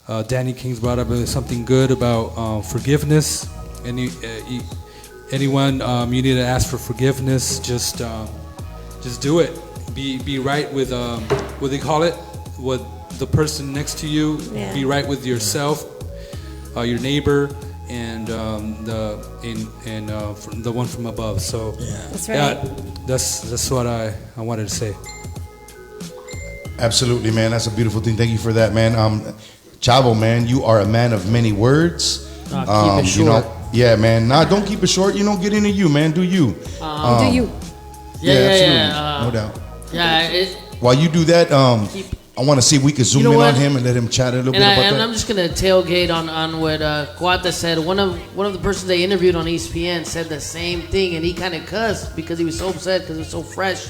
S4: Dany King's brought up something good about forgiveness. Anyone you need to ask for forgiveness, just do it. Be right with what they call it, with the person next to you. Yeah. Be right with yourself. Your neighbor, and the one from above. So
S2: that's right.
S4: That's what I wanted to say.
S5: Absolutely, man. That's a beautiful thing. Thank you for that, man. Chavo, man, you are a man of many words.
S6: Keep it short.
S5: Yeah, man. Nah, don't keep it short. Get into you, man. Do you?
S2: Do you?
S5: Yeah, absolutely. No doubt.
S6: Yeah.
S5: While you do that, I want to see if we can zoom in on him and let him chat a little bit about that.
S6: And I'm just gonna tailgate on what Cuate said. One of the persons they interviewed on ESPN said the same thing, and he kind of cussed because he was so upset because it was so fresh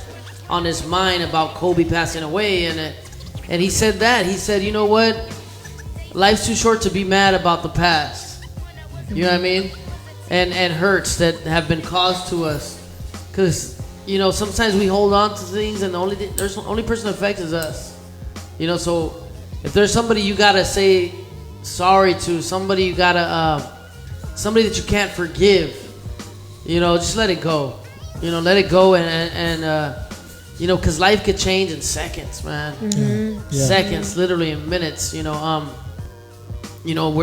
S6: on his mind about Kobe passing away, and he said that. He said, you know what, life's too short to be mad about the past. You know what I mean? And hurts that have been caused to us, because sometimes we hold on to things, and the only person affected is us. So if there's somebody you gotta say sorry to, somebody you gotta, somebody that you can't forgive, just let it go. Let it go, and because life could change in seconds, man.
S2: Mm-hmm.
S6: Yeah. Seconds, literally in minutes. We're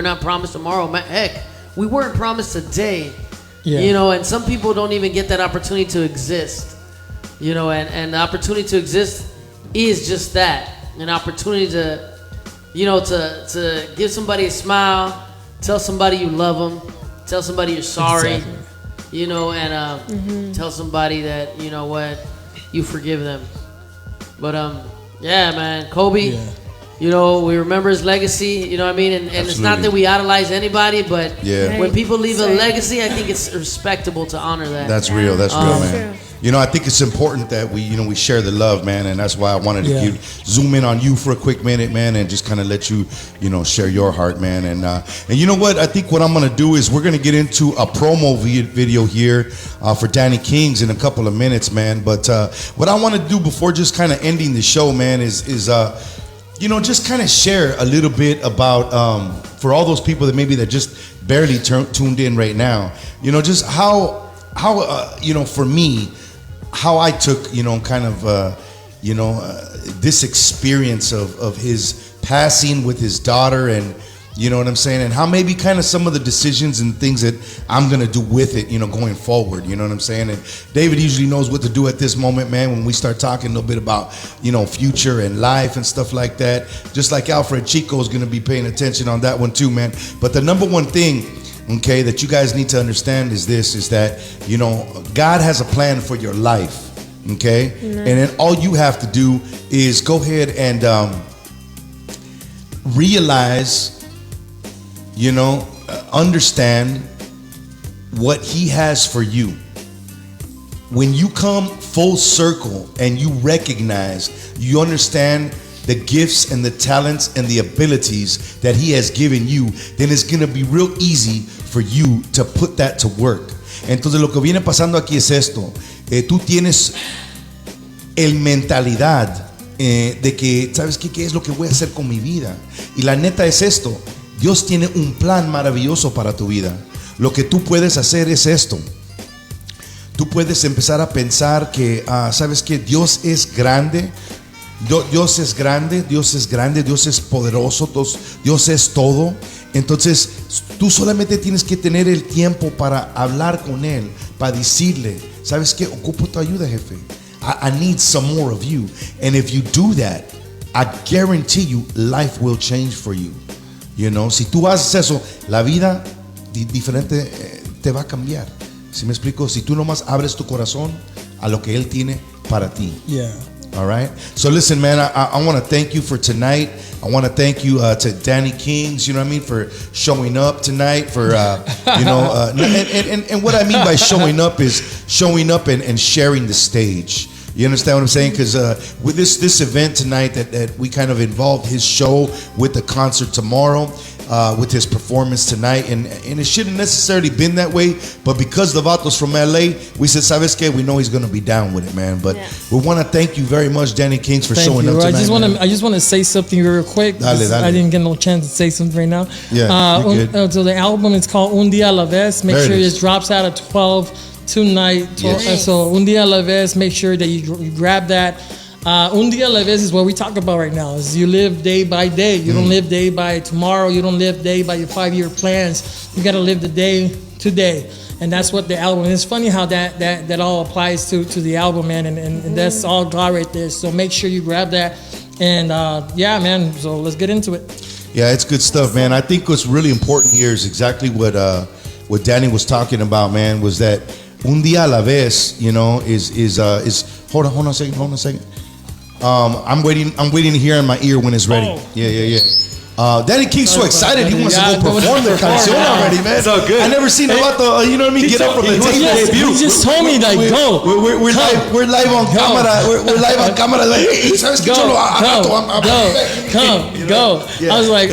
S6: not promised tomorrow. Heck, we weren't promised today. Yeah. And some people don't even get that opportunity to exist. And the opportunity to exist is just that. An opportunity to give somebody a smile, tell somebody you love them, tell somebody you're sorry, and tell somebody that you forgive them. But man, Kobe, You know, we remember his legacy, you know what I mean? And it's not that we idolize anybody, but when people leave a legacy, I think it's respectable to honor that.
S5: That's real, man. You know, I think it's important that we share the love, man, and that's why I wanted to zoom in on you for a quick minute, man, and just kind of let you, share your heart, man. And you know what? I think what I'm going to do is we're going to get into a promo video here for Dany Kings in a couple of minutes, man. But what I want to do before just kind of ending the show, man, is just kind of share a little bit about, for all those people that maybe that just barely tuned in right now, just how for me, how I took, this experience of his passing with his daughter, and you know what I'm saying, and how maybe kind of some of the decisions and things that I'm gonna do with it, going forward. You know what I'm saying? And David usually knows what to do at this moment, man, when we start talking a little bit about, future and life and stuff like that. Just like Alfred Chico is gonna be paying attention on that one too, man. But the number one thing, okay, that you guys need to understand is that, God has a plan for your life, okay? Mm-hmm. And then all you have to do is go ahead and realize, understand what he has for you. When you come full circle and you recognize, you understand the gifts and the talents and the abilities that he has given you, then it's going to be real easy for you to put that to work. Entonces lo que viene pasando aquí es esto. Tú tienes el mentalidad de que, ¿sabes qué es lo que voy a hacer con mi vida? Y la neta es esto. Dios tiene un plan maravilloso para tu vida. Lo que tú puedes hacer es esto. Tú puedes empezar a pensar que, ¿sabes qué? Dios es grande. Dios es grande, Dios es poderoso, Dios es todo. Entonces tú solamente tienes que tener el tiempo para hablar con Él, para decirle, ¿sabes qué? Ocupo tu ayuda, jefe. I need some more of you. And if you do that, I guarantee you life will change for you. Si tú haces eso, la vida diferente te va a cambiar. ¿Sí me explico? Si tú nomás abres tu corazón a lo que Él tiene para ti.
S8: Yeah.
S5: All right. So listen, man, I want to thank you for tonight. I want to thank you to Dany Kings, for showing up tonight, for, and what I mean by showing up is showing up and sharing the stage. You understand what I'm saying? Because with this event tonight that we kind of involved his show with the concert tomorrow, with his performance tonight, and it shouldn't necessarily been that way, but because the vatos from LA, we said, ¿sabes qué? We know he's going to be down with it, man. But we want to thank you very much, Dany Kings, for showing up tonight.
S8: I just want to say something real quick.
S5: Dale.
S8: I didn't get no chance to say something right now.
S5: Yeah, good.
S8: So the album is called Un Día a la Vez. Make sure it drops out at 12 tonight.
S5: Yes.
S8: So Un Día a la Vez, make sure that you grab that. Un día a la vez is what we talk about right now. Is you live day by day. You don't live day by tomorrow. You don't live day by your 5-year plans. You got to live the day today. And that's what the album is. It's funny how that all applies to the album, man. And that's all God right there. So make sure you grab that. And yeah, man. So let's get into it.
S5: Yeah, it's good stuff, man. I think what's really important here is exactly what Dany was talking about, man. Was that un día a la vez, is hold on a second. I'm waiting to hear in my ear when it's ready. Yeah. Dany King's so excited he wants to go perform the canción already, man.
S3: So good.
S5: I never seen about get up from the table.
S8: He just told me go.
S5: We're live on camera. We're live on camera. Like, hey, ¿sabes qué, Cholo?
S8: Go. I was like,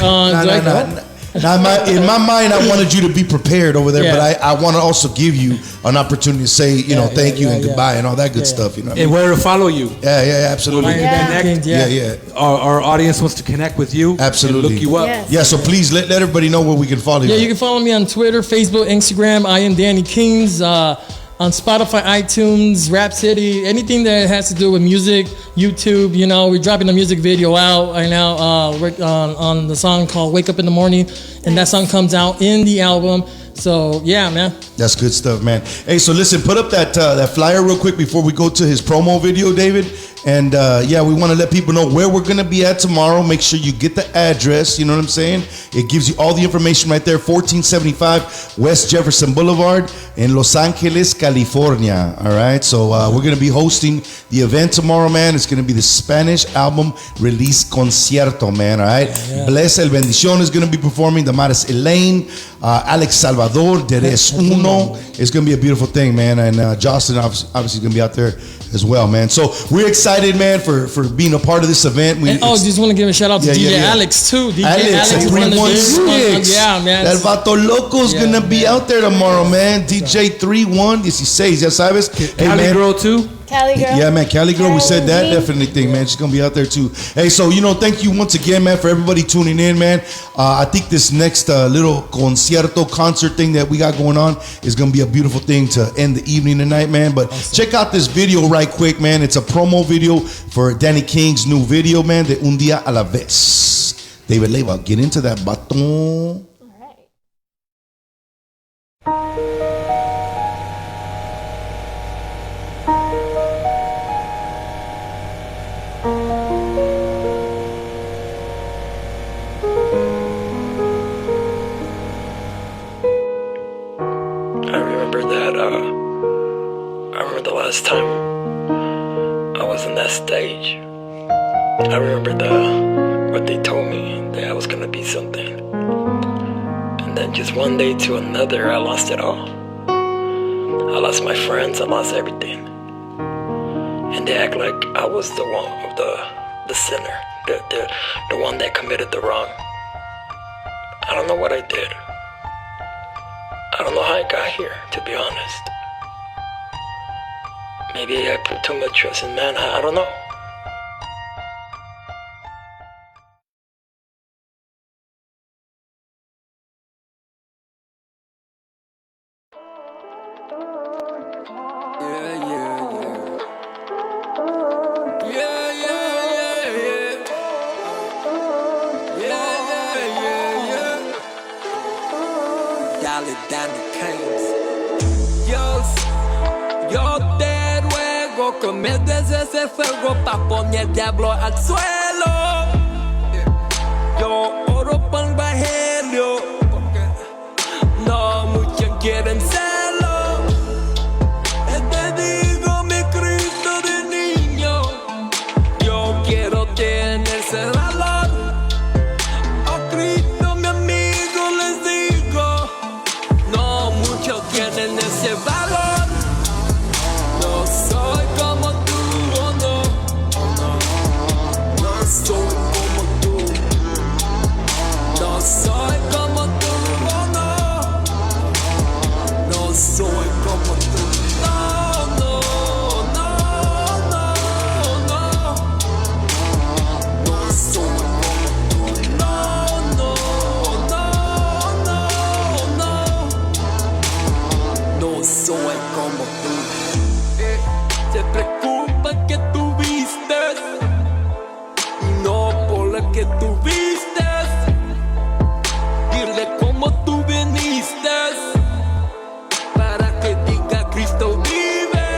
S5: Now, in my mind, I wanted you to be prepared over there, but I want to also give you an opportunity to say, thank you and goodbye and all that good stuff.
S4: And where to follow you.
S5: Yeah, absolutely.
S4: Connect.
S5: Yeah.
S4: Our audience wants to connect with you.
S5: Absolutely.
S4: And look you up.
S2: Yes.
S5: Yeah, so please let everybody know where we can follow you.
S8: Yeah, you can follow me on Twitter, Facebook, Instagram. I am Dany Kings. On Spotify, iTunes, Rhapsody, anything that has to do with music, YouTube. We're dropping a music video out right now on the song called Wake Up in the Morning, and that song comes out in the album. So yeah, man,
S5: that's good stuff, man. Hey, so listen, put up that flyer real quick before we go to his promo video, David. And yeah, we want to let people know where we're going to be at tomorrow. Make sure you get the address. You know what I'm saying? It gives you all the information right there. 1475 West Jefferson Boulevard in Los Angeles, California. All right. So we're going to be hosting the event tomorrow, man. It's going to be the Spanish album release concierto, man. All right. Yeah. Bless El Bendición is going to be performing. Damaris Elaine, Alex Salvador, Deres Uno. It's going to be a beautiful thing, man. And Jocelyn obviously going to be out there as well, man. So we're excited, man, for being a part of this event.
S8: Just want to give a shout out to DJ Alex too. DJ Alex
S5: at 316.
S8: Yeah, man.
S5: El Vato Loco's gonna be out there tomorrow, man. DJ 3116, ya sabes.
S4: Cali Girl too.
S2: Cali Girl.
S5: Yeah, man. Cali Girl, we said that definitely thing, man. She's gonna be out there too. Hey, so thank you once again, man, for everybody tuning in, man. I think this next little concert thing that we got going on is gonna be a beautiful thing to end the evening tonight, man. But check out this video right quick, man. It's a promo video for Dany King's new video, man, de Un Día a la Vez. David Leyva, get into that, baton.
S10: Last time I was in that stage, I remember what they told me, that I was gonna be something, and then just one day to another I lost it all. I lost my friends, I lost everything, and they act like I was the one, the sinner, the one that committed the wrong. I don't know what I did. I don't know how I got here, to be honest. Maybe I put too much trust in man. I don't know.
S11: Dale, yo te ruego que me des ese fuego pa' poner el diablo al suelo. Yo oro por el evangelio, porque no muchos quieren serlo. Te digo mi Cristo de niño, yo quiero tener ese valor. Oh Cristo mi amigo, les digo, no muchos tienen ese valor. No soy como tú, oh no, no soy como tú, no soy como tú, oh no, no soy como tú, no, no, no, no, no, no soy como tú, no, no, no, no, no soy como tú. Se preocupa que tú vistes y no por lo que tú vistes. Dile cómo tú viniste para que diga Cristo vive.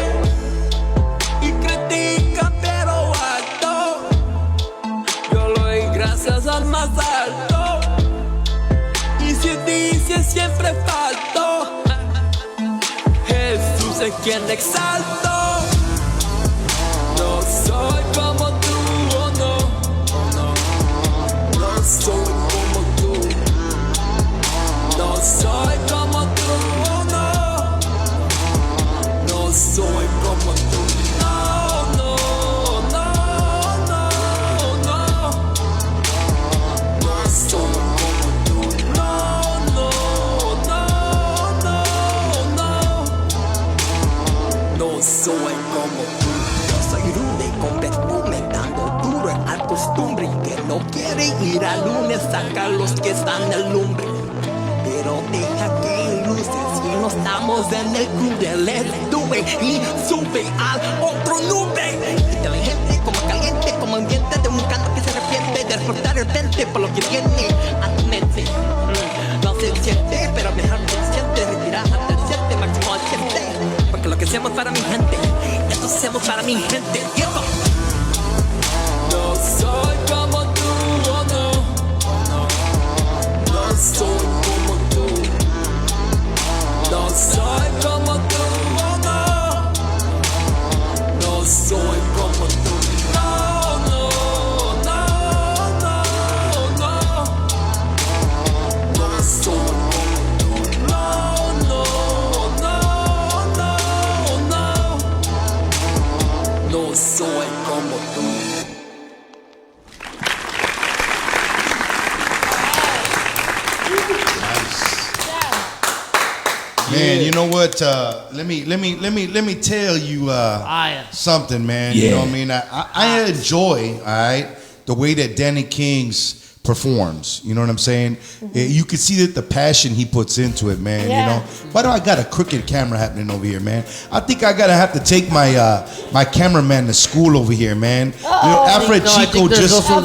S11: Y critica pero alto, yo lo doy gracias al más alto. Y si dice siempre falto, Jesús es quien exalto. No soy como tú, oh no, no soy como tú, no soy como tú, oh no, no soy como tú, no, no, no, no, no, no soy como tú, no, no, no, no, no soy como tú. Con perfume dando duro al costumbre, que no quiere ir al lunes, saca los que están en el lumbre. Pero deja que luces, si no estamos en el club de let's do it, y sube al otro nube. Inteligente como caliente, como ambiente de un canto que se arrepiente de reportar el frente por lo que tiene a tu mente. No se siente, pero mejor se siente, retirar hasta el 7, máximo al 7. Porque lo que hacemos para mi gente, esto hacemos para mi gente, viejo. soy como tú, oh no, no soy como tú, no soy como tú, oh no, no soy como tú, no, no, no, no, no, no soy como tú, no, no, no, no, no, no soy como tú.
S5: Man, you know what? Let me tell you something, man. You know what I mean? I enjoy, all right, the way that Dany Kings performs. You know what I'm saying? You can see that the passion he puts into it, man.
S2: Yeah.
S5: You know, why do I got a crooked camera happening over here, man? I think I gotta have to take my my cameraman to school over here, man. You know, Alfred Chico just
S6: also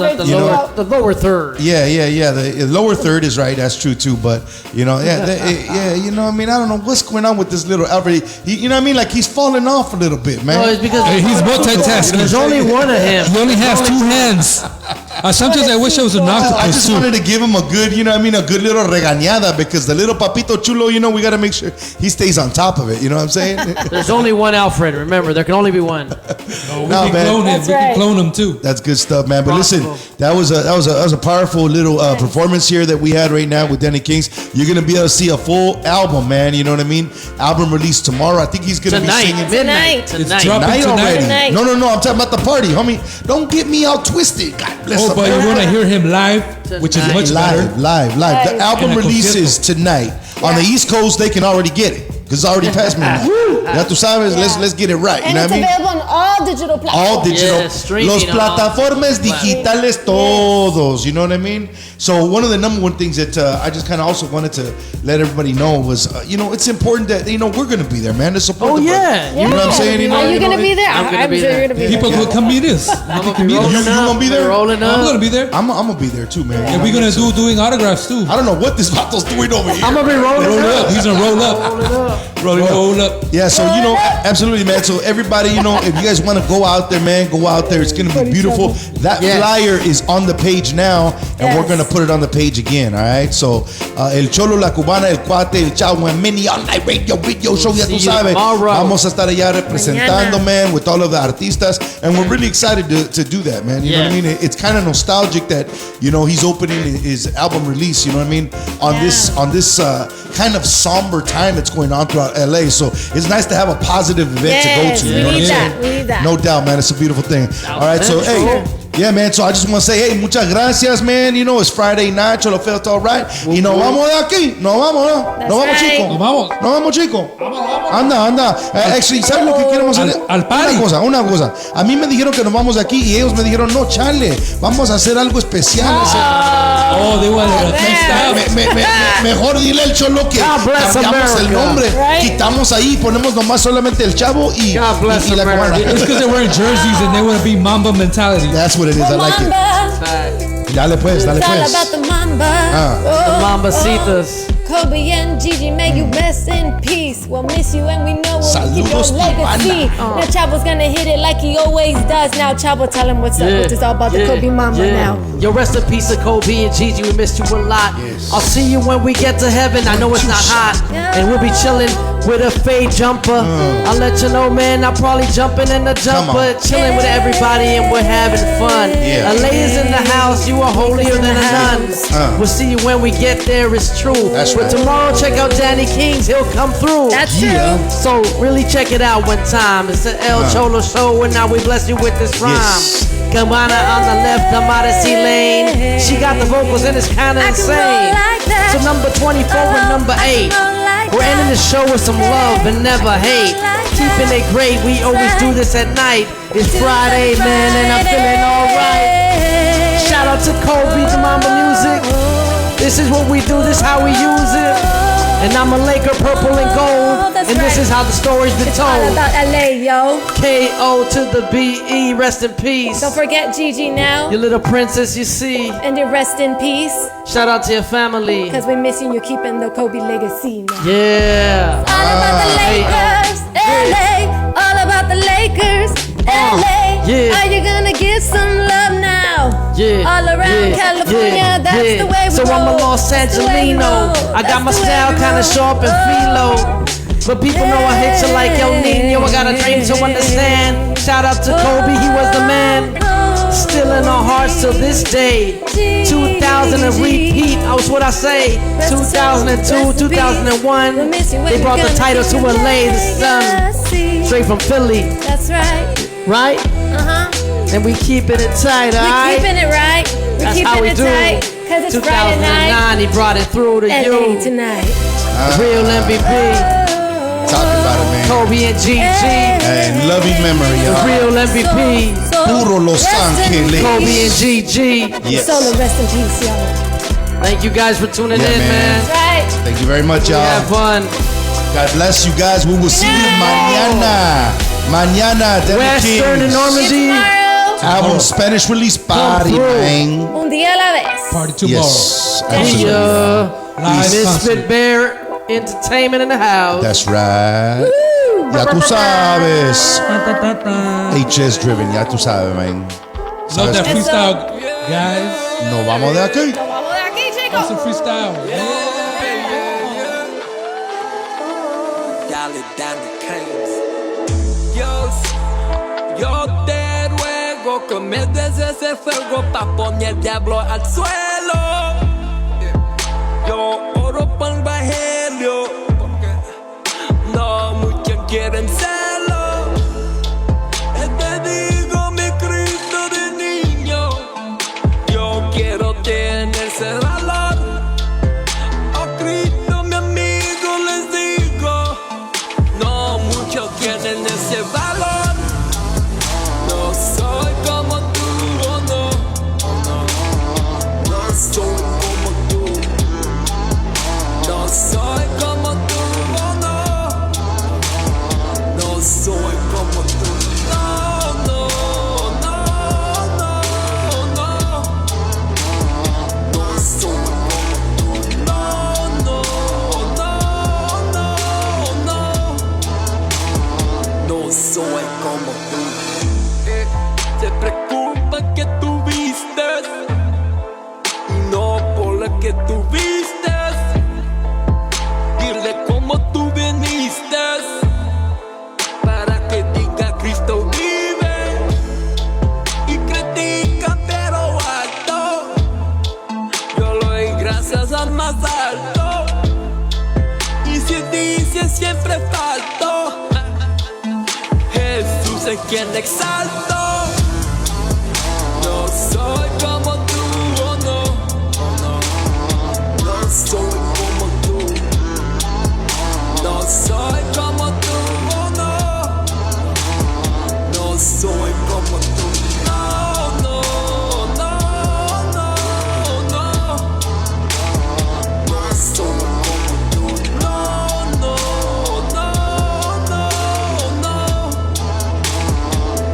S6: the lower third.
S5: Yeah. The lower third is right. That's true too. But you know, yeah. You know what I mean? I don't know what's going on with this little Alfred. You know what I mean? Like he's falling off a little bit, man.
S6: No, it's because
S4: He's multitasking.
S6: there's only one of him.
S4: He only has two hands. Sometimes I wish I was an
S5: I
S4: octopus
S5: just
S4: too.
S5: wanted to give him a good, you know what I mean, a good little regañada because the little papito chulo, you know, we got to make sure he stays on top of it. You know what I'm saying?
S6: There's only one Alfred. Remember, there can only be one.
S4: We
S5: No,
S4: can
S5: man.
S4: clone him.
S2: That's
S4: We can
S2: right.
S4: clone him too.
S5: That's good stuff, man. But
S6: Possible.
S5: listen, that was a powerful little performance here that we had right now with Dany Kings. You're gonna be able to see a full album, man. You know what I mean? Album released tomorrow. I think he's gonna
S6: Tonight,
S5: be singing
S6: midnight.
S2: Tonight.
S4: It's
S6: Tonight.
S4: dropping
S5: already.
S2: Tonight.
S5: No, I'm talking about the party, homie. Don't get me all twisted. God bless
S4: Oh, but you
S5: America.
S4: want to hear him live, which is much better.
S5: Live. The
S2: Live.
S5: album
S4: En el
S5: releases tonight. On the East Coast, they can already get it because it's already past midnight. Ya tú sabes, let's get it right. You
S2: And
S5: know
S2: it's
S5: what I mean?
S2: available on all digital platforms.
S5: All digital.
S6: Yeah, streaming
S5: Los
S6: on
S5: plataformas digitales todos. You know what I mean? So one of the number one things that I just kind of also wanted to let everybody know was, you know, it's important that, you know, we're going to be there, man, to support the brother.
S6: Yeah.
S5: You know what I'm saying? You know,
S2: Are you going to be there?
S6: I'm gonna
S2: I'm
S6: be
S2: sure
S6: there.
S2: you're going to be there.
S4: People could come meet us.
S6: I'm
S4: You
S6: gonna
S4: can
S6: be
S4: meet
S6: rolling
S4: us.
S5: You
S6: up.
S5: gonna be there?
S6: We're rolling
S4: I'm
S6: up.
S4: gonna be there.
S5: I'm gonna be there too, man.
S4: And we're gonna do doing autographs too.
S5: I don't know what this vato's doing over here.
S6: I'm gonna be rolling
S4: Roll
S6: up.
S4: up. He's gonna roll up. Roll up.
S5: Yeah, so you know, absolutely, man. So everybody, you know, if you guys want to go out there, man, go out there. It's gonna be beautiful. That
S6: Yes.
S5: flyer is on the page now, and we're gonna put it on the page again. All right. So el Cholo, la Cubana, el Cuate, el Chavo, and many online radio show. Ya
S6: See
S5: tú
S6: you
S5: sabes.
S6: tomorrow.
S5: Vamos a estar allá representando,
S2: Mañana.
S5: man, with all of the artistas, and we're really excited to do that, man. You know what I
S6: Yeah.
S5: mean? It's kind of nostalgic that you know he's opening his album release. You know what I mean? On this kind of somber time that's going on throughout LA. So it's nice to have a positive event to go
S2: Yes,
S5: to.
S2: we
S5: You know what I'm
S2: need
S5: saying?
S2: that. We need that.
S5: No doubt, man. It's a beautiful thing. All right, so hey. Yeah, man. So I just want to say, hey, muchas gracias, man. You know, it's Friday night. Cholo felt all right. Y nos vamos de aquí. Nos vamos, ¿no?
S2: That's
S5: Nos vamos,
S2: right.
S5: chico.
S4: Nos vamos.
S5: Nos vamos, chico. Anda. Actually, ¿sabes lo que queremos hacer?
S4: Al party.
S5: Una cosa. A mí me dijeron que nos vamos de aquí y ellos me dijeron, no, chale, vamos a hacer algo especial.
S4: Oh, they want to take
S5: Mejor dile al Cholo que
S6: God bless
S5: cambiamos el
S6: America.
S5: nombre.
S2: Right.
S5: Quitamos ahí, ponemos nomás solamente el Chavo y la Cubana.
S4: It's because they're wearing jerseys and they want to be Mamba mentality.
S5: That's what it is. I like it. Dale pues, dale
S2: It's all
S5: pues.
S2: about the mamba.
S6: The Mambasitas.
S2: Kobe and Gigi, may you rest in peace. We'll miss you and we know we'll keep your
S5: Saludos,
S2: legacy. Now Chavo's gonna hit it like he always does. Now Chavo, tell him what's up. It's all about the Kobe mamba now.
S6: Yo, rest in peace of Kobe and Gigi. We missed you a lot.
S5: Yes.
S6: I'll see you when we get to heaven. I know it's not hot. And we'll be chilling with a fade jumper. I'll let you know, man. I'm probably jumping in the jumper. Chilling with everybody and we're having fun.
S5: Yeah.
S6: LA is in the house. You are holier than a nun. We'll see you when we get there. It's true.
S5: That's
S6: But
S5: right.
S6: tomorrow, check out Dany Kings. He'll come through.
S2: That's true.
S6: So really check it out one time. It's the El Cholo Show, and now we bless you with this rhyme.
S5: Yes.
S6: Cubana on the left, the Modesty lane. She got the vocals and it's kinda
S2: I can roll
S6: insane.
S2: like that.
S6: So number 24 and number 8. We're ending the show with some love and never hate. Keeping it great, we always do this at night. It's Friday, man, and I'm feeling alright. Shout out to Kobe, the Mamba Music. This is what we do, this how we use it. And I'm a Laker, purple and gold.
S2: that's
S6: And this
S2: right.
S6: is how the story's been
S2: It's all
S6: told.
S2: about LA, yo.
S6: K.O. to the B.E., rest in peace.
S2: Don't forget Gigi now.
S6: Your little princess, you see.
S2: And you rest in peace.
S6: Shout out to your family.
S2: Because we're missing you, keeping the Kobe legacy now.
S6: Yeah.
S2: All about the Lakers, LA. All about the Lakers, LA.
S6: Yeah.
S2: Are you gonna give some love now? All around California, that's the way we
S6: So
S2: roll.
S6: I'm a Los Angelino. I got my style kinda sharp and philo. But people know I hate you like El Nino. I got a dream to understand. Shout out to Kobe, he was the man. Still in our hearts till this day. 2000 and repeat, that was what I say. 2002, 2001. They brought the title to LA, the sun. Straight from Philly.
S2: That's right.
S6: Right? And we keeping it tight, alright?
S2: We keeping it right. We
S6: That's
S2: keeping
S6: how we
S2: it
S6: do.
S2: tight. Cause it's Friday
S6: 2009,
S2: night.
S6: he brought it through to
S2: LA
S6: you.
S2: tonight.
S6: Real MVP.
S5: Talking about it, man.
S6: Kobe and GG.
S5: And loving memory,
S6: The
S5: y'all.
S6: real MVP.
S5: Puro Los Angeles.
S6: Kobe and GG.
S5: Yes.
S2: Solo, rest in peace, y'all.
S6: Thank you guys for tuning
S5: Yeah,
S6: in, man.
S2: That's right.
S5: Thank you very much, y'all.
S6: Have fun.
S5: God bless you guys. We will see you mañana. Mañana, Denver
S6: Western and
S5: Kings.
S6: Normandy.
S5: Album Spanish release party, man.
S2: Un día a la vez.
S4: Party tomorrow.
S5: Yes,
S6: Yeah.
S5: absolutely.
S6: Misfit Bear Entertainment in the house.
S5: That's right. Ya tú sabes. HS Driven, ya tú sabes, man.
S4: Love that
S5: ¿Sabes?
S4: freestyle, guys.
S5: Nos vamos de aquí.
S2: Vamos de aquí, chicos.
S4: Awesome freestyle.
S11: Dale, Dany Kings. Yo te ruego que me des ese fuego pa' poner el diablo al suelo. Yo oro por el evangelio, porque no muchos quieren serlo. Te digo, mi Cristo de niño, yo quiero tener ese valor. Oh Cristo, mi amigo, les digo, no muchos tienen ese valor. No soy como tú, oh no, no soy como tú. No soy como tú, oh no. No soy como tú. No, no, no, no, no. No soy como tú. No, no, no, no, no. No soy como tú. Se preocupa que tú vistes y no por lo que tú vistes. Dile cómo tú viniste para que diga Cristo vive. Y critica pero alto. Yo le doy gracias al más alto. Y si dice siempre falto, Jesús es quien exalto. No soy como tú, oh no, oh no. No soy como tú. No soy como tú, oh no. No soy como tú. No, no, no, no, no. No soy como tú. No, no, no, no, no.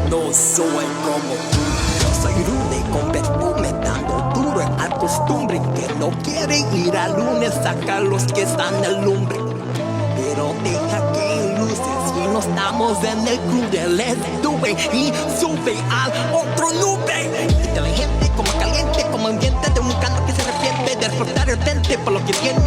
S11: No soy como tú. Yo soy rude con perfume dando duro al costumbre que no quiere ir al lunes, saca los que están en lumbre. Pero deja que luces y no estamos en el club del estuve y sube al otro nube. Inteligente como caliente, como ambiente de un canto que se arrepiente de explotar el frente por lo que tiene